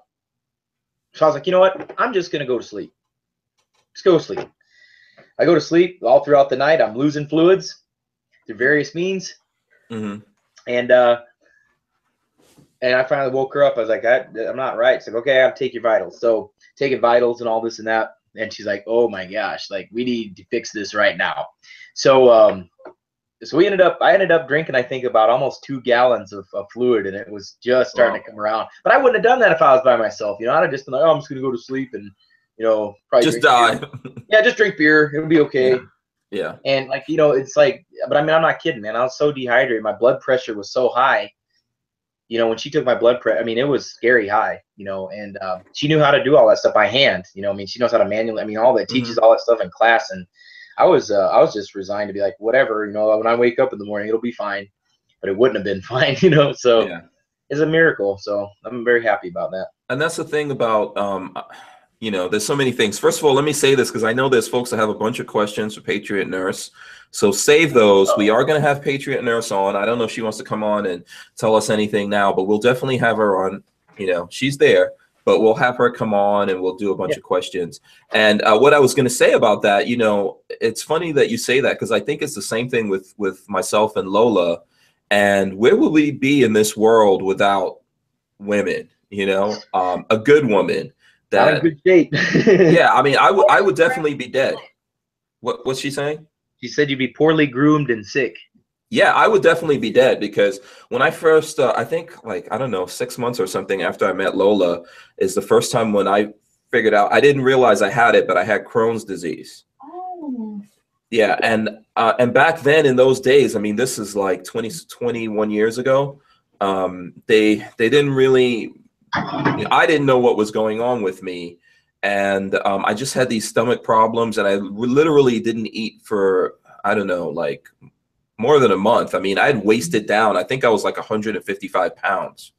I was like, you know what? I'm just going to go to sleep. Just go to sleep. I go to sleep all throughout the night. I'm losing fluids through various means. And I finally woke her up. I was like, I'm not right. She's like, okay, I have to take your vitals. So taking vitals and all this and that. And she's like, oh my gosh, like we need to fix this right now. So I ended up drinking, I think, about almost 2 gallons of fluid, and it was just starting to come around. But I wouldn't have done that if I was by myself. I'd have just been like, oh, I'm just going to go to sleep and, probably just die. Yeah, just drink beer. It'll be okay. Yeah. And like, it's like, but I mean, I'm not kidding, man. I was so dehydrated. My blood pressure was so high. When she took my blood pressure, I mean, it was scary high, and she knew how to do all that stuff by hand. I mean, she knows how to manually, I mean, all that teaches all that stuff in class. And I was just resigned to be like, whatever, when I wake up in the morning, it'll be fine, but it wouldn't have been fine, so yeah. It's a miracle. So I'm very happy about that. And that's the thing about, there's so many things. First of all, let me say this, because I know there's folks that have a bunch of questions for Patriot Nurse. So save those. We are going to have Patriot Nurse on. I don't know if she wants to come on and tell us anything now, but we'll definitely have her on. She's there, but we'll have her come on and we'll do a bunch of questions. And what I was going to say about that, it's funny that you say that, because I think it's the same thing with myself and Lola. And where would we be in this world without women? A good woman. Not in good shape. Yeah, I mean, I would definitely be dead. What's she saying? She said you'd be poorly groomed and sick. Yeah, I would definitely be dead, because when I first, I think like, I don't know, 6 months or something after I met Lola is the first time when I figured out, I didn't realize I had it, but I had Crohn's disease. Oh. Yeah, and back then in those days, I mean, this is like 21 years ago, they didn't really, I didn't know what was going on with me. And I just had these stomach problems, and I literally didn't eat for, I don't know, like more than a month. I mean, I had wasted down. I think I was like 155 pounds.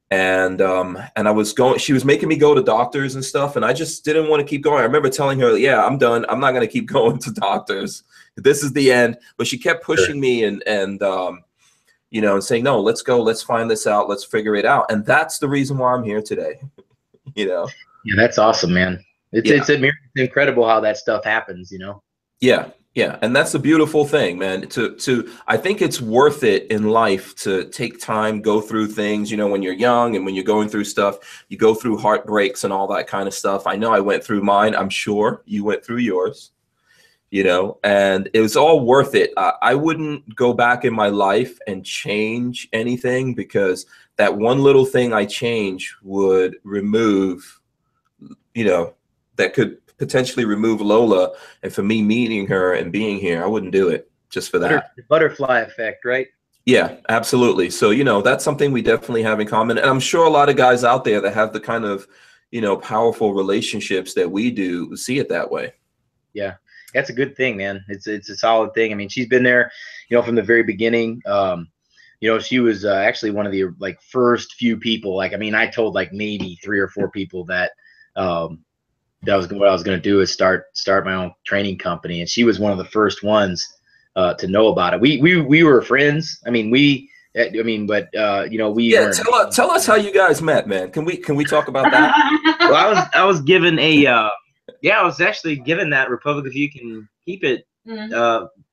And I was going, she was making me go to doctors and stuff, and I just didn't want to keep going. I remember telling her, yeah, I'm done. I'm not going to keep going to doctors. This is the end. But she kept pushing me and saying, no, let's go. Let's find this out. Let's figure it out. And that's the reason why I'm here today. you know. Yeah, that's awesome, man. It's incredible how that stuff happens, you know. Yeah, yeah, and that's the beautiful thing, man. I think it's worth it in life to take time, go through things, you know, when you're young and when you're going through stuff, you go through heartbreaks and all that kind of stuff. I know I went through mine. I'm sure you went through yours, you know, and it was all worth it. I wouldn't go back in my life and change anything, because that one little thing I change would remove, you know, that could potentially remove Lola, and for me meeting her and being here, I wouldn't do it just for that. The butterfly effect, right? Yeah, absolutely. So, you know, that's something we definitely have in common. And I'm sure a lot of guys out there that have the kind of, you know, powerful relationships that we do see it that way. Yeah, that's a good thing, man. It's a solid thing. I mean, she's been there, you know, from the very beginning. You know, she was actually one of the like first few people. Like, I mean, I told like maybe 3 or 4 people that that was what I was going to do, is start my own training company, and she was one of the first ones to know about it. We were friends. I mean, but you know, we weren't. Tell us how you guys met, man. Can we talk about that? Well, I was given a I was actually given that Republic If You Can Keep It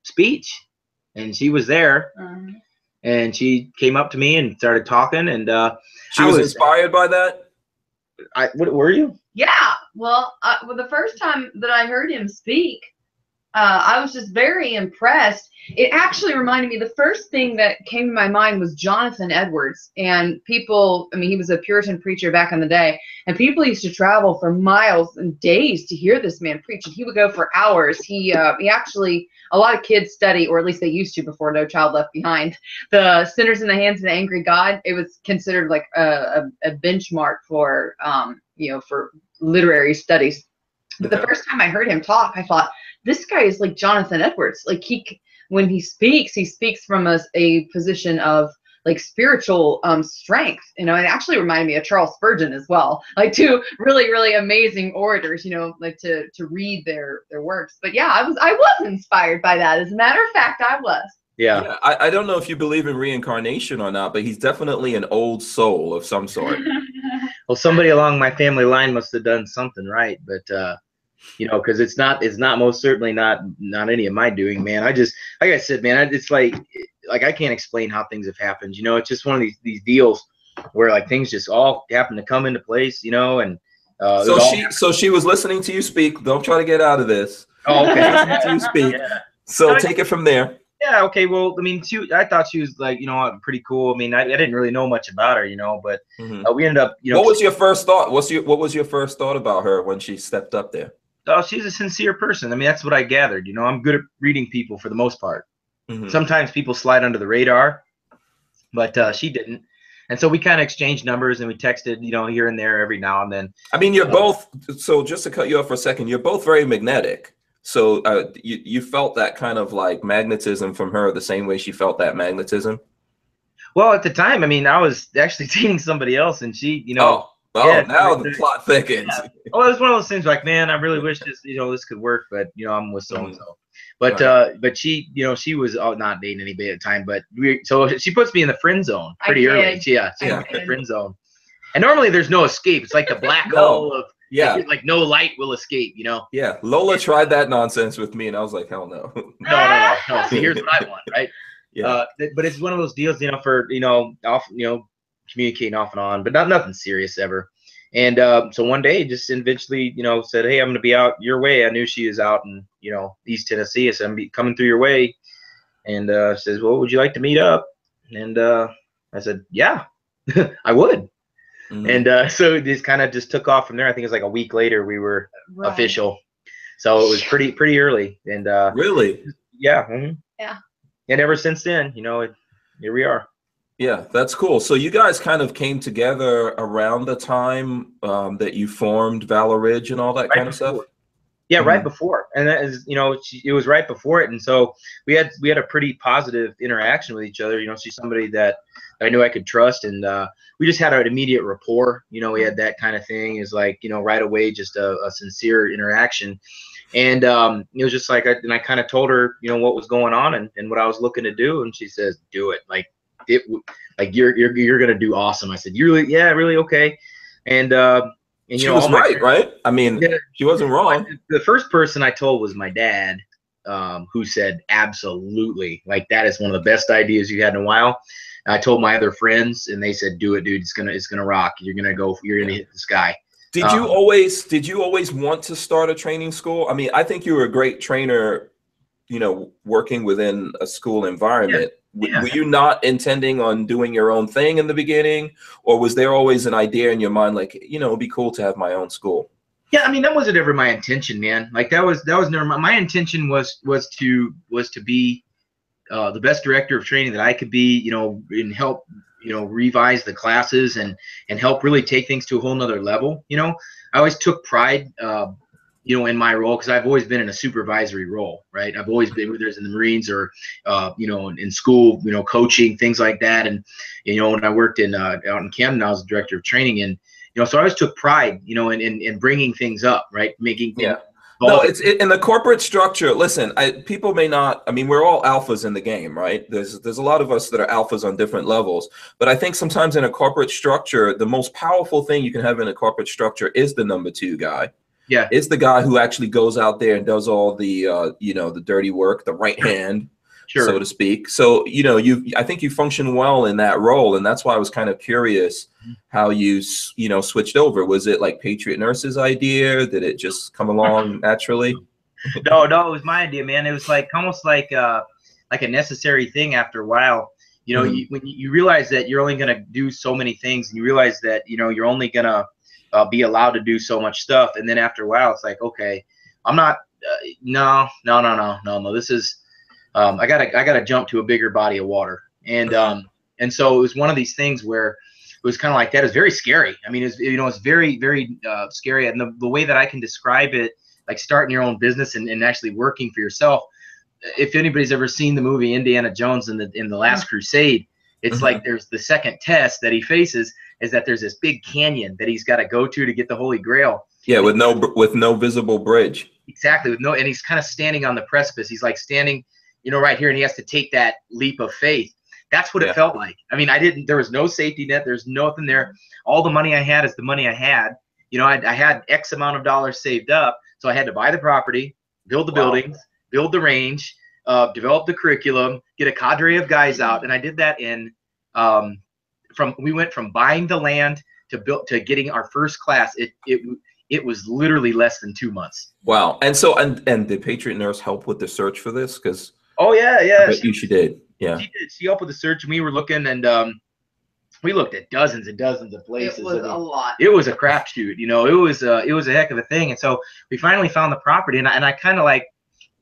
speech, and she was there, and she came up to me and started talking, and she was inspired by that. What were you? Yeah. Well, the first time that I heard him speak, I was just very impressed. It actually reminded me, the first thing that came to my mind was Jonathan Edwards. And people, I mean, he was a Puritan preacher back in the day, and people used to travel for miles and days to hear this man preach. And he would go for hours. He actually, a lot of kids study, or at least they used to before No Child Left Behind, the Sinners in the Hands of the Angry God. It was considered like a benchmark for, you know, for literary studies. But the first time I heard him talk, I thought, this guy is like Jonathan Edwards. Like, when he speaks from a position of like spiritual strength, you know. And it actually reminded me of Charles Spurgeon as well, like two really, really amazing orators, you know, like to read their works. But yeah, I was inspired by that. As a matter of fact, I was. Yeah. I don't know if you believe in reincarnation or not, but he's definitely an old soul of some sort. Well, somebody along my family line must have done something right, but you know, because it's not most certainly not any of my doing, man. I just, like I said, man, it's like I can't explain how things have happened. You know, it's just one of these deals where like things just all happen to come into place, you know. And so she was listening to you speak. Don't try to get out of this. Oh, okay. Listening to you speak. Yeah. So take it from there. Yeah. Okay. Well, I mean, I thought she was like, you know, pretty cool. I mean, I didn't really know much about her, you know, but we ended up, you know. What was your first thought? What was your first thought about her when she stepped up there? Oh, she's a sincere person. I mean, that's what I gathered. You know, I'm good at reading people for the most part. Sometimes people slide under the radar, but she didn't. And so we kind of exchanged numbers, and we texted, you know, here and there every now and then. I mean, you're both. So just to cut you off for a second, you're both very magnetic. So you felt that kind of like magnetism from her the same way she felt that magnetism? Well, at the time, I mean, I was actually dating somebody else, and she, you know. Now the plot thickens. Yeah. Well, it's one of those things like, man, I really wish this, you know, this could work, but you know, I'm with so and so. But but she, you know, she was not dating anybody at the time, but so she puts me in the friend zone pretty early. Yeah, the friend zone. And normally there's no escape. It's like the black hole of like no light will escape, you know. Yeah, Lola tried that nonsense with me, and I was like, hell no. No. See, here's what I want, right? Yeah. But it's one of those deals, you know, for communicating off and on, but nothing serious ever. And so one day, just eventually, you know, said, hey, I'm going to be out your way. I knew she was out in, you know, East Tennessee. I said, I'm coming through your way. And says, well, would you like to meet up? And I said, yeah, I would. And so this kind of just took off from there. I think it was like a week later we were official. So it was pretty early. And really? Yeah. Yeah. And ever since then, you know, here we are. Yeah, that's cool. So you guys kind of came together around the time that you formed Valor Ridge and all that kind of stuff? Yeah, right before. And that is, you know, it was right before it. And so we had a pretty positive interaction with each other. You know, she's somebody that I knew I could trust, and we just had an immediate rapport. You know, we had that kind of thing. Is like, you know, right away, just a sincere interaction. And it was just like, I kind of told her, you know, what was going on and what I was looking to do. And she says, do it. Like, you're gonna do awesome. I said, you really? Yeah, really? Okay. And And she was right, right? I mean, yeah, she wasn't wrong. The first person I told was my dad, who said, absolutely, like that is one of the best ideas you had in a while. And I told my other friends, and they said, do it, dude. It's gonna rock. You're gonna hit the sky. Did you always want to start a training school? I mean, I think you were a great trainer, you know, working within a school environment. Were you not intending on doing your own thing in the beginning, or was there always an idea in your mind, like, you know, it'd be cool to have my own school? Yeah, I mean, that wasn't ever my intention, man. Like that was never my intention. Was to be the best director of training that I could be, you know, and help, you know, revise the classes and help really take things to a whole nother level. You know, I always took pride, you know, in my role, because I've always been in a supervisory role, right? I've always been, whether it's in the Marines or, you know, in school, you know, coaching, things like that. And, you know, when I worked in out in Camden, I was the director of training, and, you know, so I always took pride, you know, in bringing things up, right? Making things. No, it's in the corporate structure. Listen, people may not. I mean, we're all alphas in the game, right? There's a lot of us that are alphas on different levels. But I think sometimes in a corporate structure, the most powerful thing you can have in a corporate structure is the number 2 guy. Yeah, is the guy who actually goes out there and does all the you know, the dirty work, the right hand, so to speak. So, you know, I think you function well in that role, and that's why I was kind of curious how you know, switched over. Was it like Patriot Nurse's idea? Did it just come along naturally? No, it was my idea, man. It was like almost like a necessary thing after a while. You know, when you realize that you're only going to do so many things, and you realize that, you know, you're only going to be allowed to do so much stuff, and then after a while, it's like, okay, I'm not. No. This is. I gotta jump to a bigger body of water, and so it was one of these things where it was kind of like that. It was very scary. I mean, it's very, very scary, and the way that I can describe it, like starting your own business and actually working for yourself. If anybody's ever seen the movie Indiana Jones in the Last Crusade, it's like there's the second test that he faces is that there's this big canyon that he's got to go to get the Holy Grail. Yeah, with no visible bridge. Exactly, and he's kind of standing on the precipice. He's like standing, you know, right here, and he has to take that leap of faith. That's what it felt like. I mean, there was no safety net. There's nothing there. All the money I had is the money I had. You know, I had X amount of dollars saved up, so I had to buy the property, build the buildings, build the range, develop the curriculum, get a cadre of guys out, and I did that in. We went from buying the land to getting our first class. It was literally less than 2 months. Wow. And so and did Patriot Nurse help with the search for this? Because I bet she did. Yeah, she did. She helped with the search, and we were looking, and we looked at dozens and dozens of places. It was a lot. It was a crapshoot, you know. It was a heck of a thing. And so we finally found the property, and I kind of like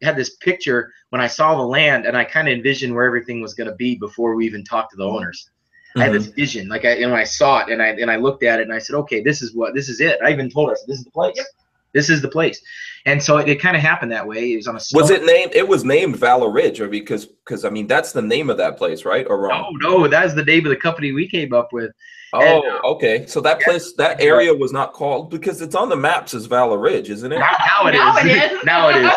had this picture when I saw the land, and I kind of envisioned where everything was going to be before we even talked to the owners. I had this vision, like when I saw it, and I looked at it, and I said, okay, this is it. I even told her, I said, this is the place. Yep. This is the place. And so it kind of happened that way. It was on a stone. Was it named? It was named Valor Ridge, or because I mean, that's the name of that place, right? Or wrong? No, that's the name of the company we came up with. Oh, and, okay. So that place, that area was not called, because it's on the maps as Valor Ridge, isn't it? Now it is. Now it is.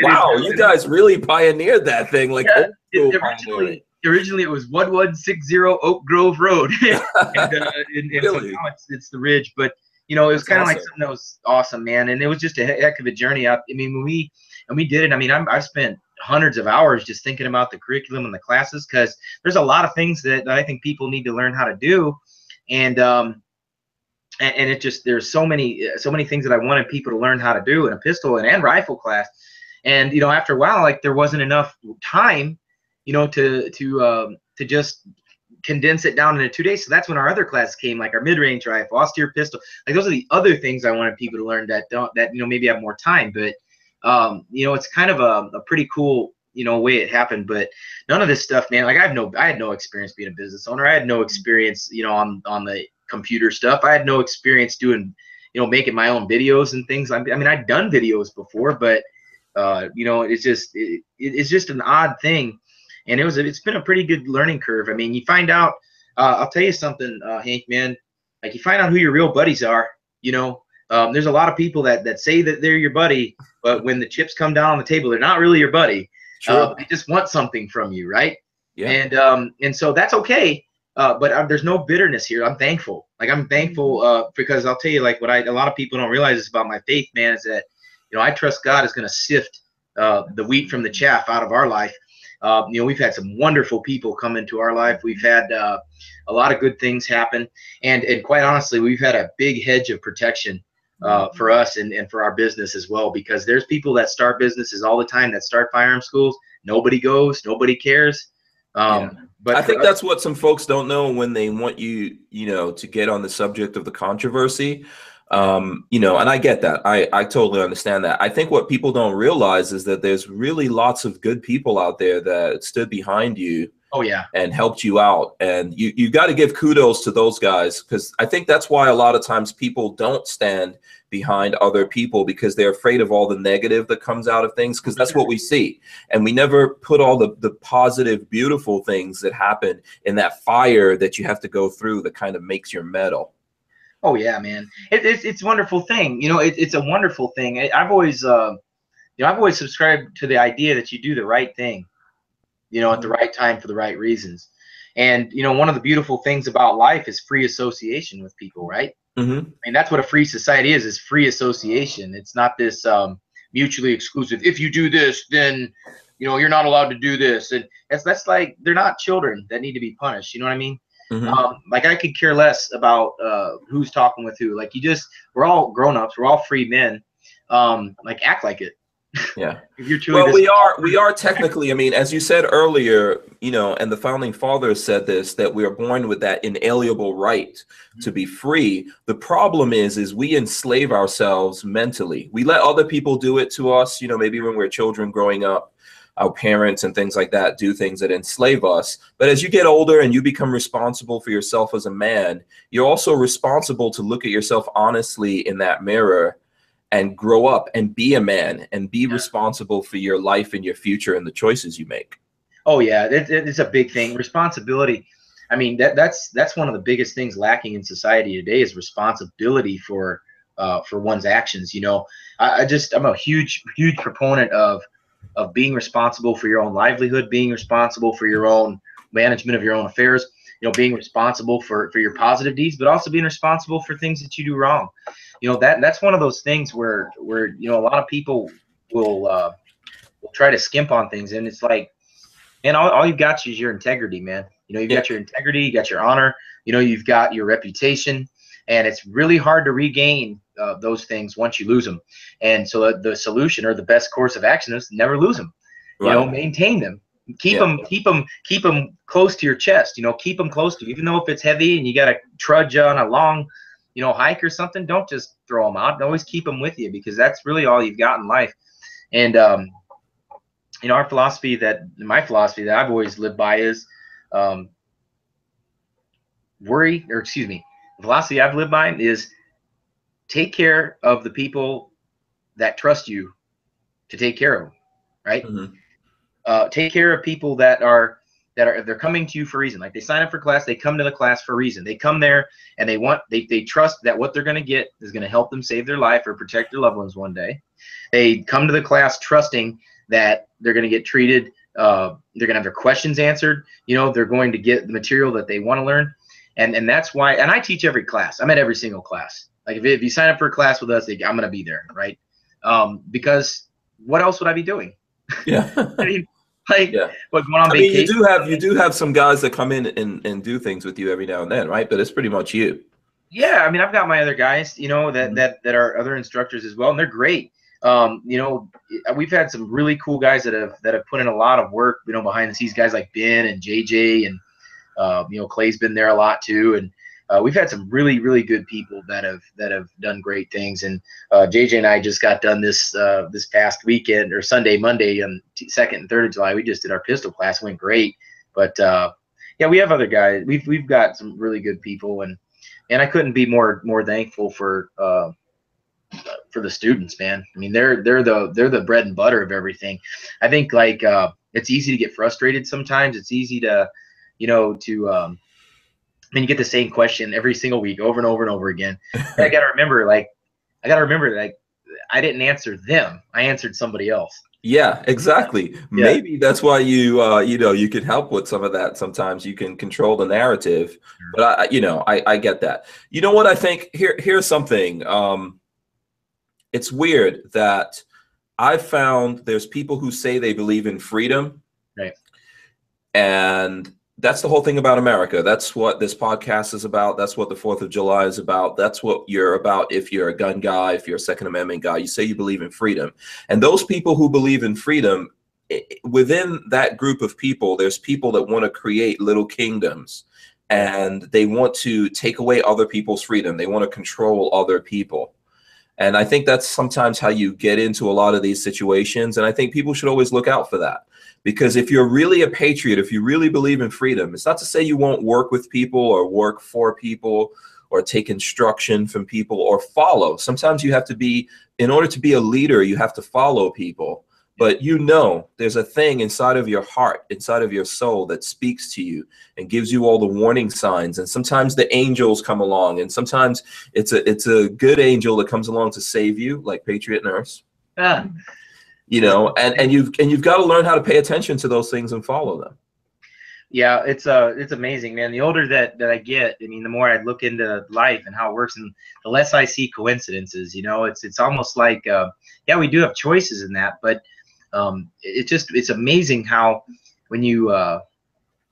Wow, you guys really pioneered that thing, like originally it was 1160 Oak Grove Road. and really? So now it's the Ridge, but you know, it was kind of like something that was awesome, man. And it was just a heck of a journey up. I mean, when we did it, I mean, I've spent hundreds of hours just thinking about the curriculum and the classes, because there's a lot of things that I think people need to learn how to do. And it just, there's so many things that I wanted people to learn how to do in a pistol and rifle class. And, you know, after a while, like there wasn't enough time, you know, to just condense it down into 2 days. So that's when our other class came, like our mid-range rifle, austere pistol. Like those are the other things I wanted people to learn that you know, maybe have more time. But you know, it's kind of a pretty cool, you know, way it happened. But none of this stuff, man, like I had no experience being a business owner. I had no experience, you know, on the computer stuff. I had no experience doing, you know, making my own videos and things. I mean, I'd done videos before, but you know, it's just an odd thing. And it's been a pretty good learning curve. I mean, you find out, I'll tell you something, Hank, man, like you find out who your real buddies are, you know. There's a lot of people that say that they're your buddy, but when the chips come down on the table, they're not really your buddy. They just want something from you, right? Yeah. And so that's okay. but there's no bitterness here. I'm thankful. Like, I'm thankful because I'll tell you, like, what a lot of people don't realize is about my faith, man, is that, you know, I trust God is going to sift the wheat from the chaff out of our life. You know, we've had some wonderful people come into our life. We've had a lot of good things happen. And quite honestly, we've had a big hedge of protection for us and for our business as well, because there's people that start businesses all the time, that start firearm schools. Nobody goes, nobody cares. But I think that's what some folks don't know when they want you, you know, to get on the subject of the controversy. You know, and I get that. I totally understand that. I think what people don't realize is that there's really lots of good people out there that stood behind you. Oh yeah. And helped you out. And you got to give kudos to those guys, because I think that's why a lot of times people don't stand behind other people, because they're afraid of all the negative that comes out of things, because that's what we see. And we never put all the positive, beautiful things that happen in that fire that you have to go through that kind of makes your metal. Oh yeah, man. It's a wonderful thing. You know, it's a wonderful thing. I've always, you know, I've always subscribed to the idea that you do the right thing, you know, at the right time for the right reasons. And, you know, one of the beautiful things about life is free association with people, right? I mean, that's what a free society is free association. It's not this mutually exclusive. If you do this, then, you know, you're not allowed to do this. And that's like, they're not children that need to be punished. You know what I mean? Like, I could care less about who's talking with who. Like, we're all grown-ups. We're all free men. Like, act like it. Yeah. If you're truly well, we are technically, I mean, as you said earlier, you know, and the founding fathers said this, that we are born with that inalienable right to be free. The problem is we enslave ourselves mentally. We let other people do it to us, you know, maybe when we're children growing up, our parents and things like that do things that enslave us. But as you get older and you become responsible for yourself as a man, you're also responsible to look at yourself honestly in that mirror and grow up and be a man and be responsible for your life and your future and the choices you make. Oh yeah, it's a big thing. Responsibility. I mean, that's one of the biggest things lacking in society today is responsibility for one's actions. You know, I'm a huge proponent of being responsible for your own livelihood, being responsible for your own management of your own affairs. You know, being responsible for your positive deeds, but also being responsible for things that you do wrong. You know, that's one of those things where you know, a lot of people will try to skimp on things, and it's like, man, all you've got is your integrity, man. You know, you've got your integrity, you got your honor, you know, you've got your reputation, and it's really hard to regain those things once you lose them. And so the solution, or the best course of action, is never lose them. You know, maintain them. Keep them close to your chest. You know, keep them close to you, even though if it's heavy and you got to trudge on a long, you know, hike or something. Don't just throw them out. Always keep them with you, because that's really all you've got in life. And you know, my philosophy that I've always lived by is the philosophy I've lived by is take care of the people that trust you to take care of them, right? Take care of people that are they're coming to you for a reason. Like, they sign up for class, they come to the class for a reason. They come there and they trust that what they're going to get is going to help them save their life or protect their loved ones one day. They come to the class trusting that they're going to get treated, they're going to have their questions answered, you know, they're going to get the material that they want to learn. And that's why, and I teach every class. I'm at every single class. Like, if you sign up for a class with us, I'm going to be there, right? Because what else would I be doing? Yeah. I mean, like, what, going on vacation? You do have some guys that come in and do things with you every now and then, right? But it's pretty much you. Yeah, I mean, I've got my other guys, you know, that are other instructors as well, and they're great. You know, we've had some really cool guys that have put in a lot of work, you know, behind the scenes, guys like Ben and JJ, and you know, Clay's been there a lot too, and we've had some really good people that have done great things. And JJ and I just got done this past weekend, or Monday on 2nd and 3rd of July. We just did our pistol class, went great. But yeah, we have other guys. We've got some really good people, and I couldn't be more thankful for the students, man. I mean, they're the bread and butter of everything. I think, like, it's easy to get frustrated sometimes. It's easy to, you know, I mean, you get the same question every single week over and over and over again. And I got to remember, like, I didn't answer them. I answered somebody else. Yeah, exactly. Yeah. Maybe that's why you know, you can help with some of that. Sometimes you can control the narrative, but you know, I get that. You know what I think? Here's something. It's weird that I've found there's people who say they believe in freedom, Right. and that's the whole thing about America. That's what this podcast is about. That's what the 4th of July is about. That's what you're about if you're a gun guy, if you're a Second Amendment guy. You say you believe in freedom. And those people who believe in freedom, within that group of people, there's people that want to create little kingdoms, and they want to take away other people's freedom. They want to control other people. And I think that's sometimes how you get into a lot of these situations. And I think people should always look out for that. Because if you're really a patriot, if you really believe in freedom, it's not to say you won't work with people or work for people or take instruction from people or follow. Sometimes you have to be, in order to be a leader, you have to follow people. But you know, there's a thing inside of your heart, inside of your soul that speaks to you and gives you all the warning signs. And sometimes the angels come along, and sometimes it's a good angel that comes along to save you, like Patriot Nurse. You know, and you've got to learn how to pay attention to those things and follow them. Yeah, it's amazing, man. The older that I get, I mean, the more I look into life and how it works, and the less I see coincidences. You know, it's almost like yeah, we do have choices in that, but it's amazing how when you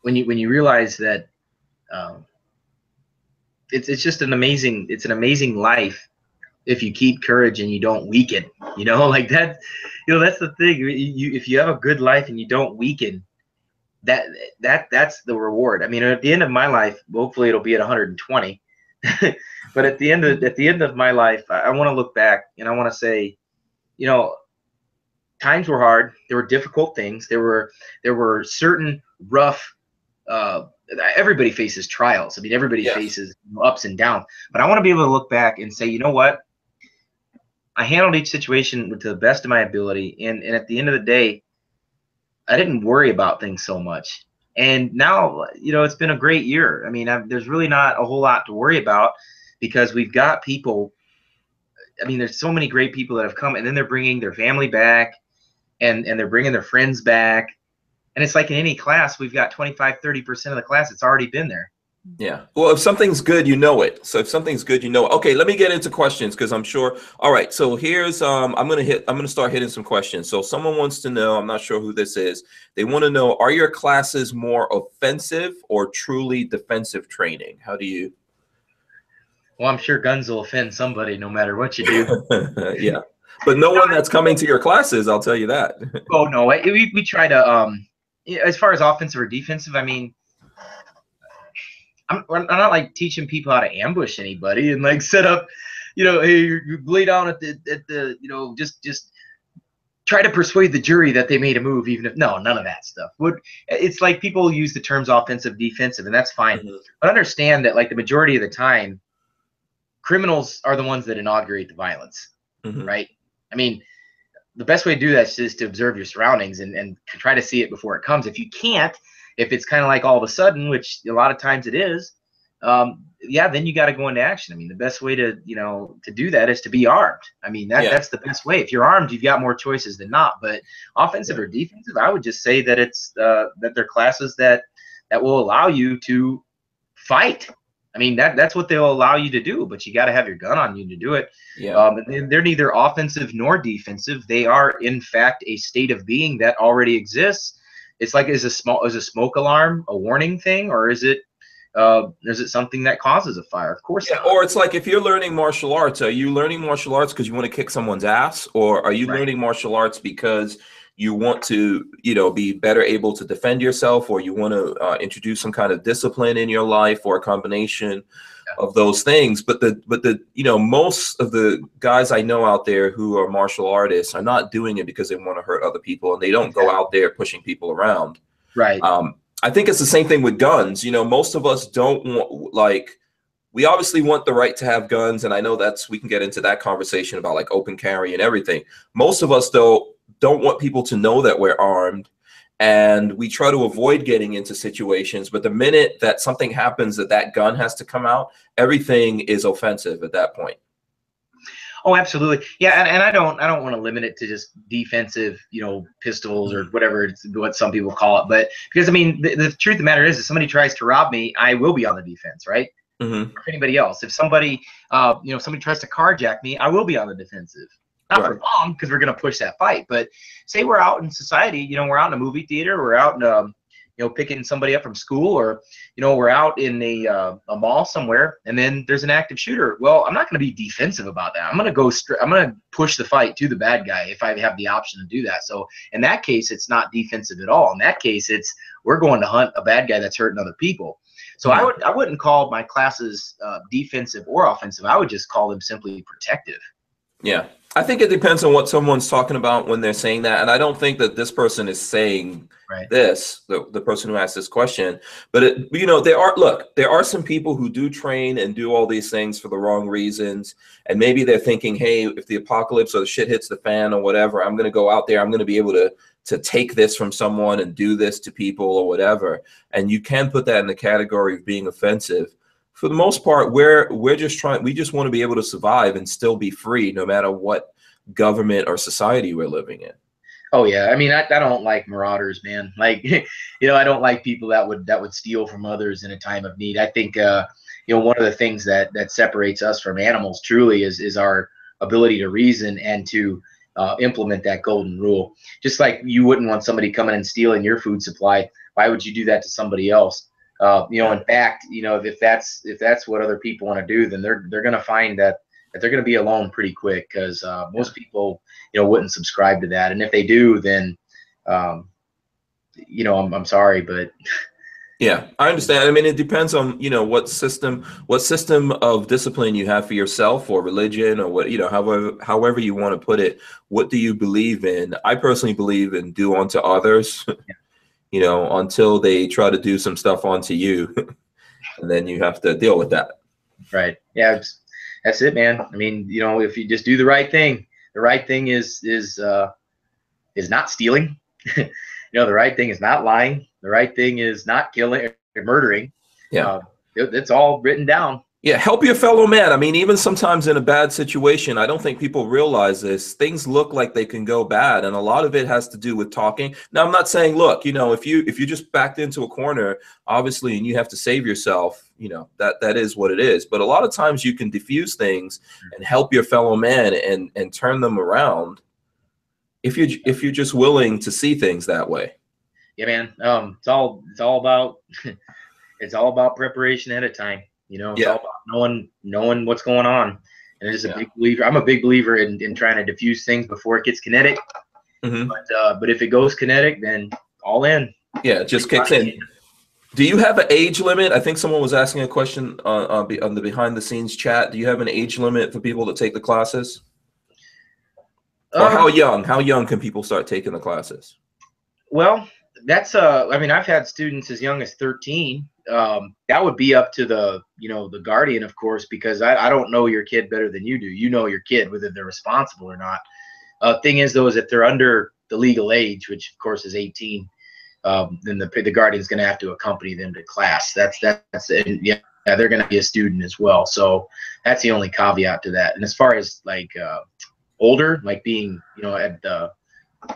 realize that it's just an amazing life if you keep courage and you don't weaken. You know, like that. You know, that's the thing. If you have a good life and you don't weaken, that's the reward. I mean, at the end of my life, hopefully it'll be at 120. But at the end of my life, I want to look back and I want to say, you know, times were hard. There were difficult things. There were certain rough. Everybody faces trials. I mean, everybody faces ups and downs. But I want to be able to look back and say, you know what? I handled each situation to the best of my ability, and at the end of the day, I didn't worry about things so much. And now, you know, it's been a great year. I mean, there's really not a whole lot to worry about because we've got people. I mean, there's so many great people that have come, and then they're bringing their family back, and they're bringing their friends back. And it's like in any class, we've got 25–30% of the class that's already been there. Yeah. Well, if something's good, you know it. So if something's good, you know it. Okay, let me get into questions because I'm sure. All right. So here's I'm gonna start hitting some questions. So someone wants to know, I'm not sure who this is. They want to know, are your classes more offensive or truly defensive training? How do you? Well, I'm sure guns will offend somebody no matter what you do. Yeah. But no one that's coming to your classes, I'll tell you that. Oh no, we try to as far as offensive or defensive, I mean, I'm not like teaching people how to ambush anybody and like set up, you know, hey, you lay down at the you know, just try to persuade the jury that they made a move, even if none of that stuff. It's like people use the terms offensive, defensive, and that's fine. Mm-hmm. But understand that like the majority of the time, criminals are the ones that inaugurate the violence, mm-hmm. right? I mean, the best way to do that is to observe your surroundings and try to see it before it comes. If you can't, if it's kind of like all of a sudden, which a lot of times it is, yeah, then you got to go into action. I mean, the best way to, you know, to do that is to be armed. I mean, that's the best way. If you're armed, you've got more choices than not. But offensive or defensive, I would just say that it's that they're classes that will allow you to fight. I mean, that's what they'll allow you to do, but you got to have your gun on you to do it. Yeah. They're neither offensive nor defensive. They are, in fact, a state of being that already exists. It's like, is a smoke alarm a warning thing, or is it something that causes a fire? Of course not. Or it's like, if you're learning martial arts, are you learning martial arts because you want to kick someone's ass, or are you learning martial arts because you want to, you know, be better able to defend yourself, or you want to introduce some kind of discipline in your life, or a combination of those things? But the you know, most of the guys I know out there who are martial artists are not doing it because they want to hurt other people, and they don't go out there pushing people around. Right. I think it's the same thing with guns. You know, most of us don't want, like, we obviously want the right to have guns, and I know we can get into that conversation about like open carry and everything. Most of us though don't want people to know that we're armed, and we try to avoid getting into situations. But the minute that something happens that gun has to come out, everything is offensive at that point. Oh, absolutely. Yeah, and I don't want to limit it to just defensive, pistols or whatever it's what some people call it. But because I mean, the truth of the matter is, if somebody tries to rob me, I will be on the defense, right? Mm-hmm. Or if anybody else, if somebody, somebody tries to carjack me, I will be on the defensive. Not for long, because we're going to push that fight. But say we're out in society, we're out in a movie theater, we're out in picking somebody up from school, or we're out in a mall somewhere, and then there's an active shooter. Well, I'm not going to be defensive about that. I'm going to go straight. I'm going to push the fight to the bad guy if I have the option to do that. So in that case, it's not defensive at all. In that case, it's we're going to hunt a bad guy that's hurting other people. So I wouldn't call my classes defensive or offensive. I would just call them simply protective. Yeah. I think it depends on what someone's talking about when they're saying that. And I don't think that this person is saying this, the person who asked this question. But, there are some people who do train and do all these things for the wrong reasons. And maybe they're thinking, hey, if the apocalypse or the shit hits the fan or whatever, I'm going to go out there. I'm going to be able to take this from someone and do this to people or whatever. And you can put that in the category of being offensive. For the most part, we just want to be able to survive and still be free no matter what government or society we're living in. Oh yeah, I mean, I don't like marauders, man. Like, I don't like people that would steal from others in a time of need. I think one of the things that separates us from animals truly is our ability to reason and to implement that golden rule. Just like you wouldn't want somebody coming and stealing your food supply. Why would you do that to somebody else? In fact, if that's what other people want to do, then they're going to find that they're going to be alone pretty quick, because most people, wouldn't subscribe to that. And if they do, then, I'm sorry, but. Yeah, I understand. I mean, it depends on, what system of discipline you have for yourself or religion or what, however you want to put it. What do you believe in? I personally believe in do unto others. Until they try to do some stuff onto you, and then you have to deal with that. Right. Yeah. That's it, man. I mean, if you just do the right thing is not stealing. The right thing is not lying. The right thing is not killing or murdering. Yeah. It's all written down. Yeah, help your fellow man. I mean, even sometimes in a bad situation, I don't think people realize this. Things look like they can go bad, and a lot of it has to do with talking. Now, I'm not saying, look, if you just backed into a corner, obviously, and you have to save yourself, that is what it is. But a lot of times you can diffuse things and help your fellow man and turn them around if you're just willing to see things that way. Yeah, man. It's all about it's all about preparation ahead of time. It's all about knowing what's going on. And just a big believer. I'm a big believer in trying to diffuse things before it gets kinetic. Mm-hmm. But if it goes kinetic, then all in. Yeah, it just kicks in. Do you have an age limit? I think someone was asking a question on the behind the scenes chat. Do you have an age limit for people to take the classes? Or how young can people start taking the classes? Well, that's I mean, I've had students as young as 13. That would be up to the the guardian, of course, because I don't know your kid better than you do. You know your kid, whether they're responsible or not. Thing is, though, is if they're under the legal age, which of course is 18, then the guardian's going to have to accompany them to class. That's yeah, they're going to be a student as well. So that's the only caveat to that. And as far as like older, like being at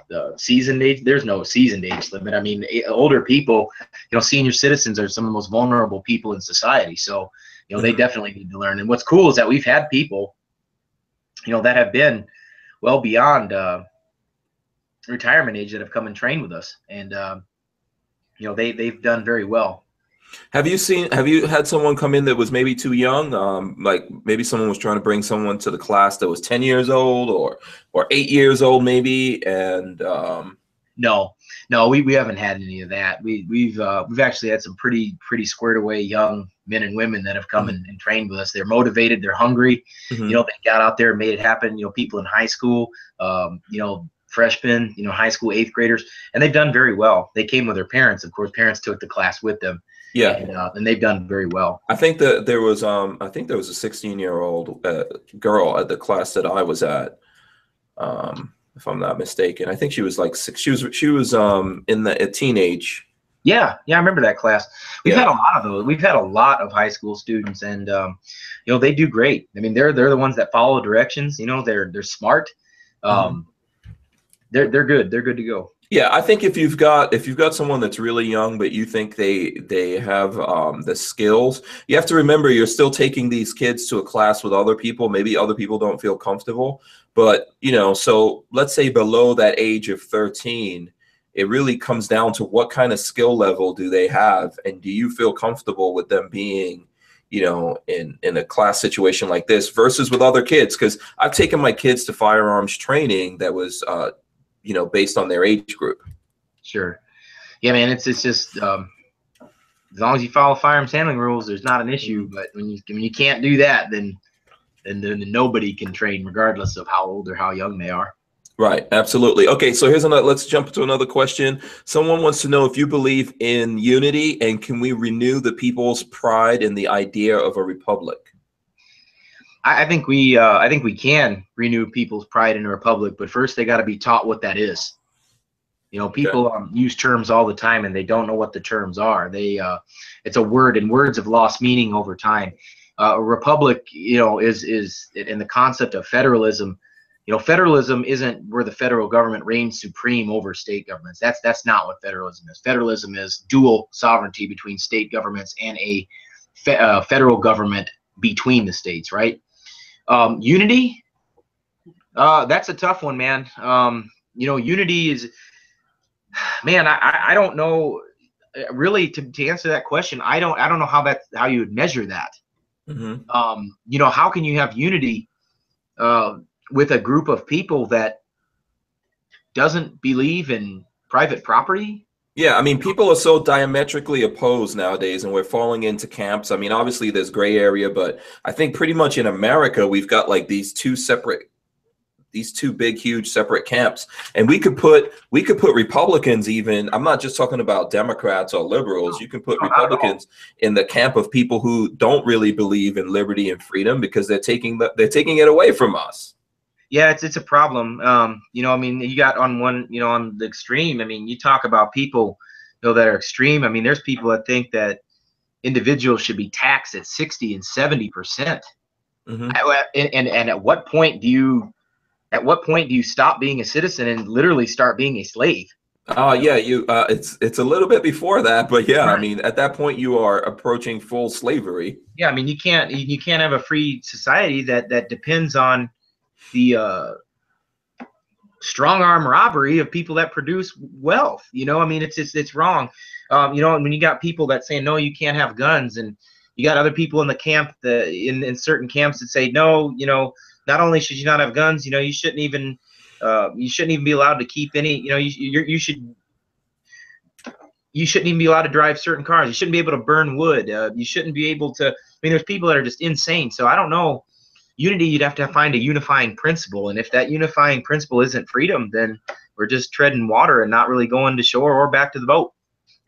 the seasoned age, there's no seasoned age limit. I mean, older people, senior citizens are some of the most vulnerable people in society. So, they definitely need to learn. And what's cool is that we've had people, that have been well beyond retirement age that have come and trained with us. And, they've done very well. Have you had someone come in that was maybe too young? Like maybe someone was trying to bring someone to the class that was 10 years old or 8 years old maybe. And no, we haven't had any of that. We've actually had some pretty squared away young men and women that have come and trained with us. They're motivated, they're hungry. They got out there and made it happen. People in high school, freshmen, high school 8th graders, and they've done very well. They came with their parents. Of course, parents took the class with them. Yeah, and they've done very well. I think that there was a 16-year-old girl at the class that I was at, if I'm not mistaken. I think she was like 6. She was in a teenage Yeah, I remember that class. We've Yeah. had a lot of those. We've had a lot of high school students, and you know, they do great. I mean, they're the ones that follow directions. You know, they're smart. They're good. They're good to go. Yeah, I think if you've got someone that's really young, but you think they have the skills, you have to remember you're still taking these kids to a class with other people. Maybe other people don't feel comfortable, but you know, so let's say below that age of 13, it really comes down to what kind of skill level do they have, and do you feel comfortable with them being, you know, in a class situation like this versus with other kids? Because I've taken my kids to firearms training that was you know, based on their age group. Sure. Yeah, man. It's just as long as you follow firearms handling rules, there's not an issue. But when you can't do that, then nobody can train, regardless of how old or how young they are. Right. Absolutely. Okay. So here's another. Let's jump to another question. Someone wants to know if you believe in unity and can we renew the people's pride in the idea of a republic? I think we can renew people's pride in a republic, but first they got to be taught what that is. You know, people use terms all the time and they don't know what the terms are. It's a word, and words have lost meaning over time. A republic, you know, is in the concept of federalism. You know, federalism isn't where the federal government reigns supreme over state governments. That's not what federalism is. Federalism is dual sovereignty between state governments and a federal government between the states, right? Unity, that's a tough one, man. You know, unity is, man, I don't know really to answer that question. I don't know how you would measure that. You know, how can you have unity with a group of people that doesn't believe in private property? Yeah, I mean, people are so diametrically opposed nowadays, and we're falling into camps. I mean, obviously there's gray area, but I think pretty much in America we've got like these two big, huge separate camps, and we could put Republicans even. I'm not just talking about Democrats or liberals. You can put Republicans in the camp of people who don't really believe in liberty and freedom because they're taking it away from us. Yeah, it's a problem. You know, I mean, you got on one, you know, on the extreme. I mean, you talk about people, you know, that are extreme. I mean, there's people that think that individuals should be taxed at 60 and 70%. And at what point do you stop being a citizen and literally start being a slave? Yeah, it's a little bit before that, but yeah, I mean, at that point you are approaching full slavery. Yeah, I mean, you can't have a free society that depends on the strong arm robbery of people that produce wealth. You know, I mean, it's wrong. You know, when you got people that say no, you can't have guns, and you got other people in the camp in certain camps that say no, you know, not only should you not have guns, you know, you shouldn't even be allowed to keep any, you know, you shouldn't even be allowed to drive certain cars. You shouldn't be able to burn wood. You shouldn't be able to. I mean, there's people that are just insane. So I don't know. Unity, you'd have to find a unifying principle, and if that unifying principle isn't freedom, then we're just treading water and not really going to shore or back to the boat.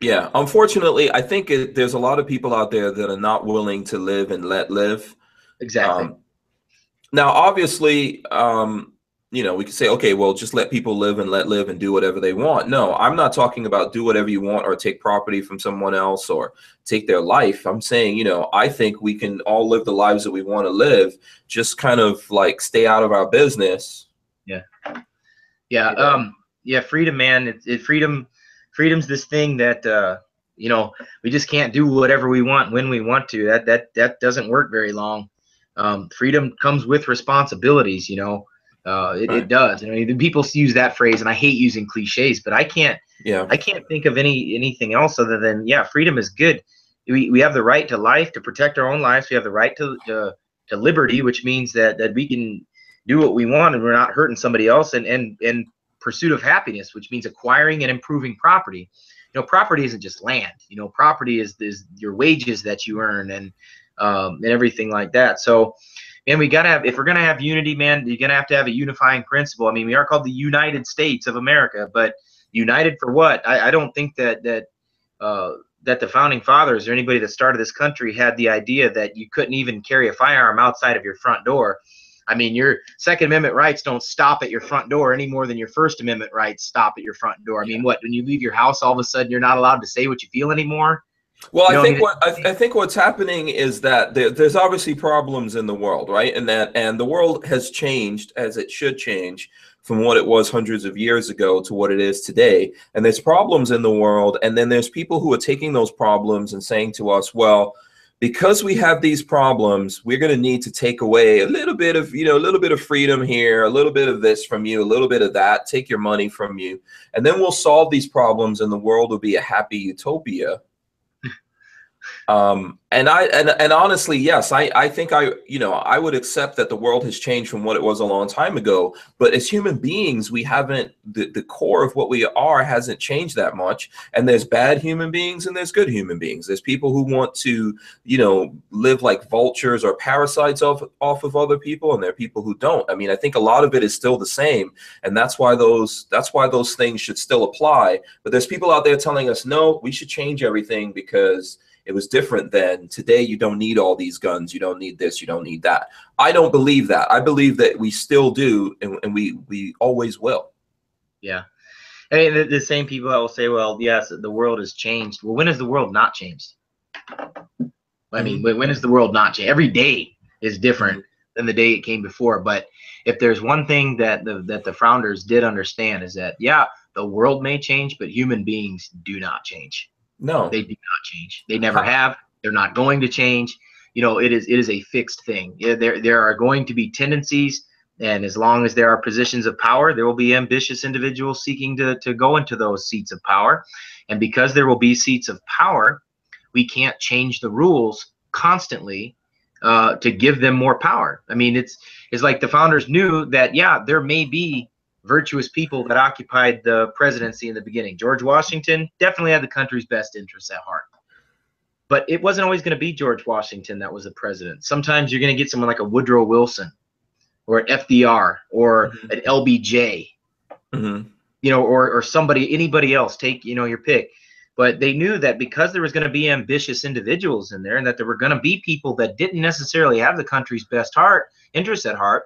Yeah, unfortunately, I think there's a lot of people out there that are not willing to live and let live. Exactly. Now, obviously, you know, we could say, okay, well, just let people live and let live and do whatever they want. No, I'm not talking about do whatever you want or take property from someone else or take their life. I'm saying, you know, I think we can all live the lives that we want to live, just kind of like stay out of our business. Yeah. Yeah. Freedom, man. Freedom's this thing that, you know, we just can't do whatever we want when we want to. That doesn't work very long. Freedom comes with responsibilities, you know. It does. You know, people use that phrase, and I hate using cliches, but I can't think of anything else other than, yeah, freedom is good. We have the right to life, to protect our own lives. We have the right to liberty, which means that we can do what we want and we're not hurting somebody else, and pursuit of happiness, which means acquiring and improving property. You know, property isn't just land. You know, property is your wages that you earn and everything like that. So, and we gotta have, if we're gonna have unity, man, you're gonna have to have a unifying principle. I mean, we are called the United States of America, but united for what? I don't think that the founding fathers or anybody that started this country had the idea that you couldn't even carry a firearm outside of your front door. I mean, your Second Amendment rights don't stop at your front door any more than your First Amendment rights stop at your front door. I mean, what, when you leave your house, all of a sudden you're not allowed to say what you feel anymore? Well, You know, I think what's happening is that there's obviously problems in the world, right? And the world has changed as it should change from what it was hundreds of years ago to what it is today. And there's problems in the world, and then there's people who are taking those problems and saying to us, well, because we have these problems, we're going to need to take away a little bit of, a little bit of freedom here, a little bit of this from you, a little bit of that, take your money from you, and then we'll solve these problems and the world will be a happy utopia. And honestly, yes, I think I would accept that the world has changed from what it was a long time ago. But as human beings, we haven't, the core of what we are hasn't changed that much. And there's bad human beings and there's good human beings. There's people who want to, live like vultures or parasites off of other people, and there are people who don't. I mean, I think a lot of it is still the same, and that's why those things should still apply. But there's people out there telling us, no, we should change everything because it was different then. Today, you don't need all these guns. You don't need this. You don't need that. I don't believe that. I believe that we still do, and we always will. Yeah. I mean, the same people that will say, well, yes, the world has changed. Well, when has the world not changed? I mean, when has the world not changed? Every day is different than the day it came before. But if there's one thing that the founders did understand is that, yeah, the world may change, but human beings do not change. No, they do not change. They never have. They're not going to change. It is a fixed thing. There are going to be tendencies, and as long as there are positions of power, there will be ambitious individuals seeking to go into those seats of power. And because there will be seats of power, we can't change the rules constantly to give them more power. I mean, it's like the founders knew that, yeah, there may be virtuous people that occupied the presidency in the beginning. George Washington definitely had the country's best interests at heart. But it wasn't always going to be George Washington that was the president. Sometimes you're going to get someone like a Woodrow Wilson or an FDR or an LBJ, or anybody else. Take, your pick. But they knew that because there was going to be ambitious individuals in there, and that there were going to be people that didn't necessarily have the country's best interests at heart,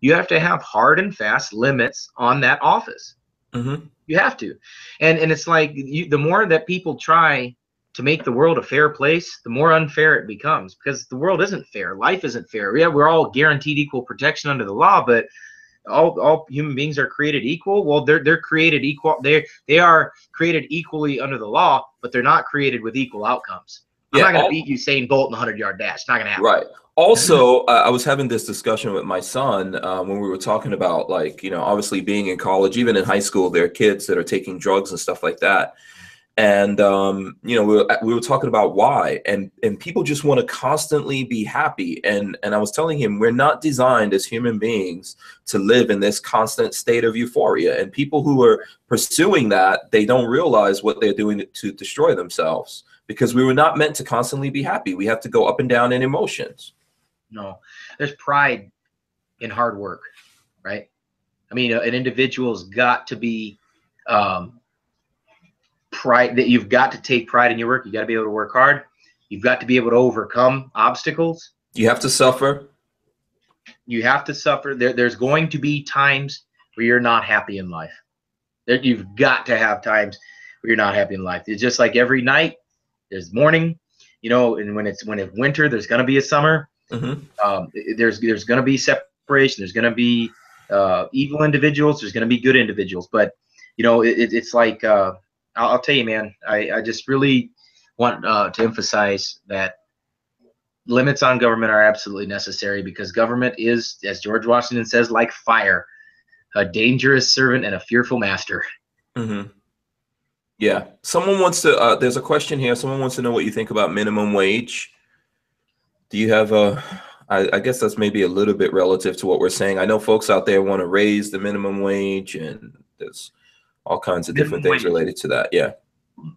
you have to have hard and fast limits on that office. You have to. And it's like the more that people try to make the world a fair place, the more unfair it becomes, because the world isn't fair. Life isn't fair. Yeah, we're all guaranteed equal protection under the law, but all human beings are created equal. Well, they're created equal. They are created equally under the law, but they're not created with equal outcomes. I'm not going to beat Usain Bolt in the 100-yard dash. It's not going to happen. Right. Also, I was having this discussion with my son when we were talking about, obviously being in college, even in high school, there are kids that are taking drugs and stuff like that. And, we were talking about why, and people just want to constantly be happy. And I was telling him, we're not designed as human beings to live in this constant state of euphoria. And people who are pursuing that, they don't realize what they're doing to destroy themselves, because we were not meant to constantly be happy. We have to go up and down in emotions. No, there's pride in hard work, right? I mean, an individual's got to be pride, that you've got to take pride in your work. You got to be able to work hard. You've got to be able to overcome obstacles. You have to suffer. You have to suffer. There's going to be times where you're not happy in life. You've got to have times where you're not happy in life. It's just like every night, there's morning, and when it's winter, there's going to be a summer. There's going to be separation. There's going to be evil individuals. There's going to be good individuals. But it's like I'll tell you, man. I just really want to emphasize that limits on government are absolutely necessary, because government is, as George Washington says, like fire, a dangerous servant and a fearful master. Yeah. Someone wants to. There's a question here. Someone wants to know what you think about minimum wage. Do you have I guess that's maybe a little bit relative to what we're saying. I know folks out there want to raise the minimum wage, and there's all kinds of different things related to that. Yeah.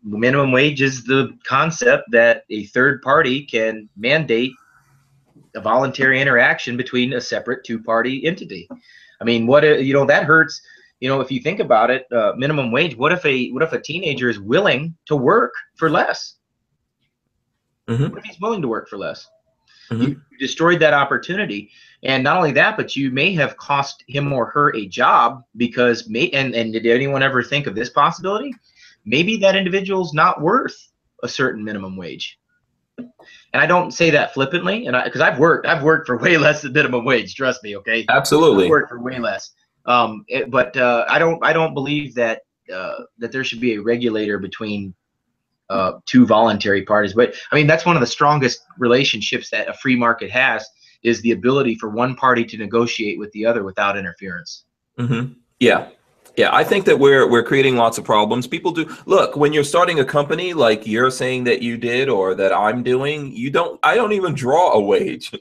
Minimum wage is the concept that a third party can mandate a voluntary interaction between a separate two-party entity. I mean, that hurts. If you think about it, minimum wage. What if a teenager is willing to work for less? What if he's willing to work for less? You destroyed that opportunity. And not only that, but you may have cost him or her a job because and did anyone ever think of this possibility? Maybe that individual's not worth a certain minimum wage. And I don't say that flippantly, and because I've worked for way less than minimum wage. Trust me, okay? Absolutely. I've worked for way less. But I don't believe that that there should be a regulator between two voluntary parties. But I mean, that's one of the strongest relationships that a free market has, is the ability for one party to negotiate with the other without interference. Yeah. Yeah, I think that we're creating lots of problems. People do look, when you're starting a company like you're saying that you did or that I'm doing, I don't even draw a wage.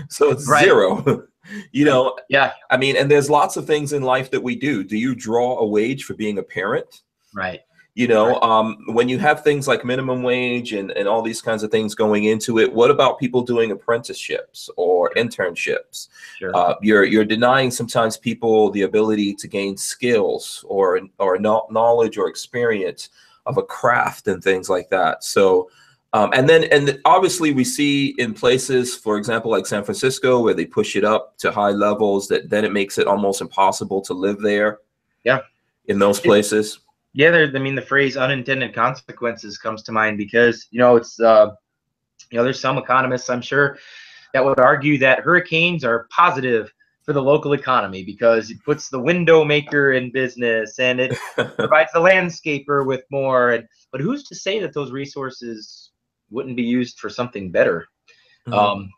So it's zero. You know, yeah. I mean, and there's lots of things in life that we do. Do you draw a wage for being a parent? Right. You know, when you have things like minimum wage and all these kinds of things going into it, what about people doing apprenticeships or internships? Sure. You're denying sometimes people the ability to gain skills or knowledge or experience of a craft and things like that. So, and obviously we see in places, for example, like San Francisco, where they push it up to high levels, that then it makes it almost impossible to live there. Yeah. In those places. Yeah, I mean, the phrase unintended consequences comes to mind because, you know, it's, you know, there's some economists, I'm sure, that would argue that hurricanes are positive for the local economy because it puts the window maker in business and it provides the landscaper with more. But who's to say that those resources wouldn't be used for something better?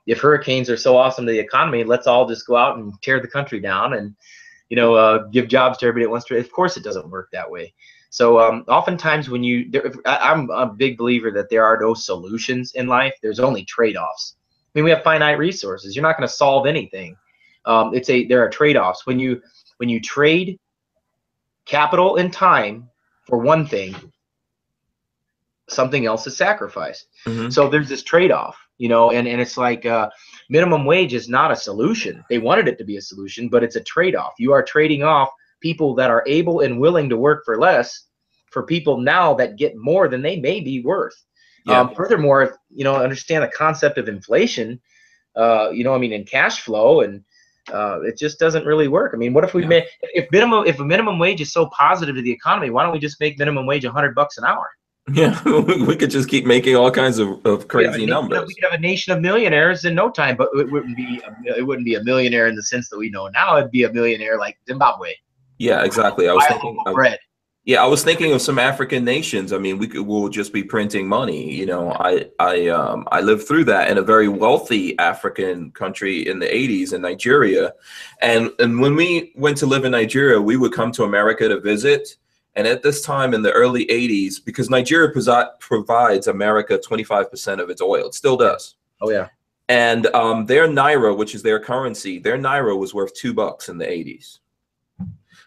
If hurricanes are so awesome to the economy, let's all just go out and tear the country down and, you know, give jobs to everybody that wants to. Of course, it doesn't work that way. So oftentimes when I'm a big believer that there are no solutions in life. There's only trade-offs. I mean, we have finite resources. You're not going to solve anything. There are trade-offs. When you trade capital and time for one thing, something else is sacrificed. So there's this trade-off, you know, and it's like minimum wage is not a solution. They wanted it to be a solution, but it's a trade-off. You are trading off people that are able and willing to work for less for people now that get more than they may be worth. Furthermore, you know, understand the concept of inflation, you know, I mean, in cash flow, and it just doesn't really work. I mean, what if we made, if a minimum wage is so positive to the economy, why don't we just make minimum wage $100 an hour? Yeah, we could just keep making all kinds of crazy numbers. We could have a nation of millionaires in no time, but it wouldn't be a millionaire in the sense that we know now. It'd be a millionaire like Zimbabwe. Yeah, exactly. I was thinking of some African nations. I mean, we'll just be printing money. You know, I lived through that in a very wealthy African country in the 80s in Nigeria. And when we went to live in Nigeria, we would come to America to visit. And at this time in the early 80s, because Nigeria provides America 25% of its oil, it still does. Oh, yeah. And their Naira, which is their currency, their Naira was worth $2 in the 80s.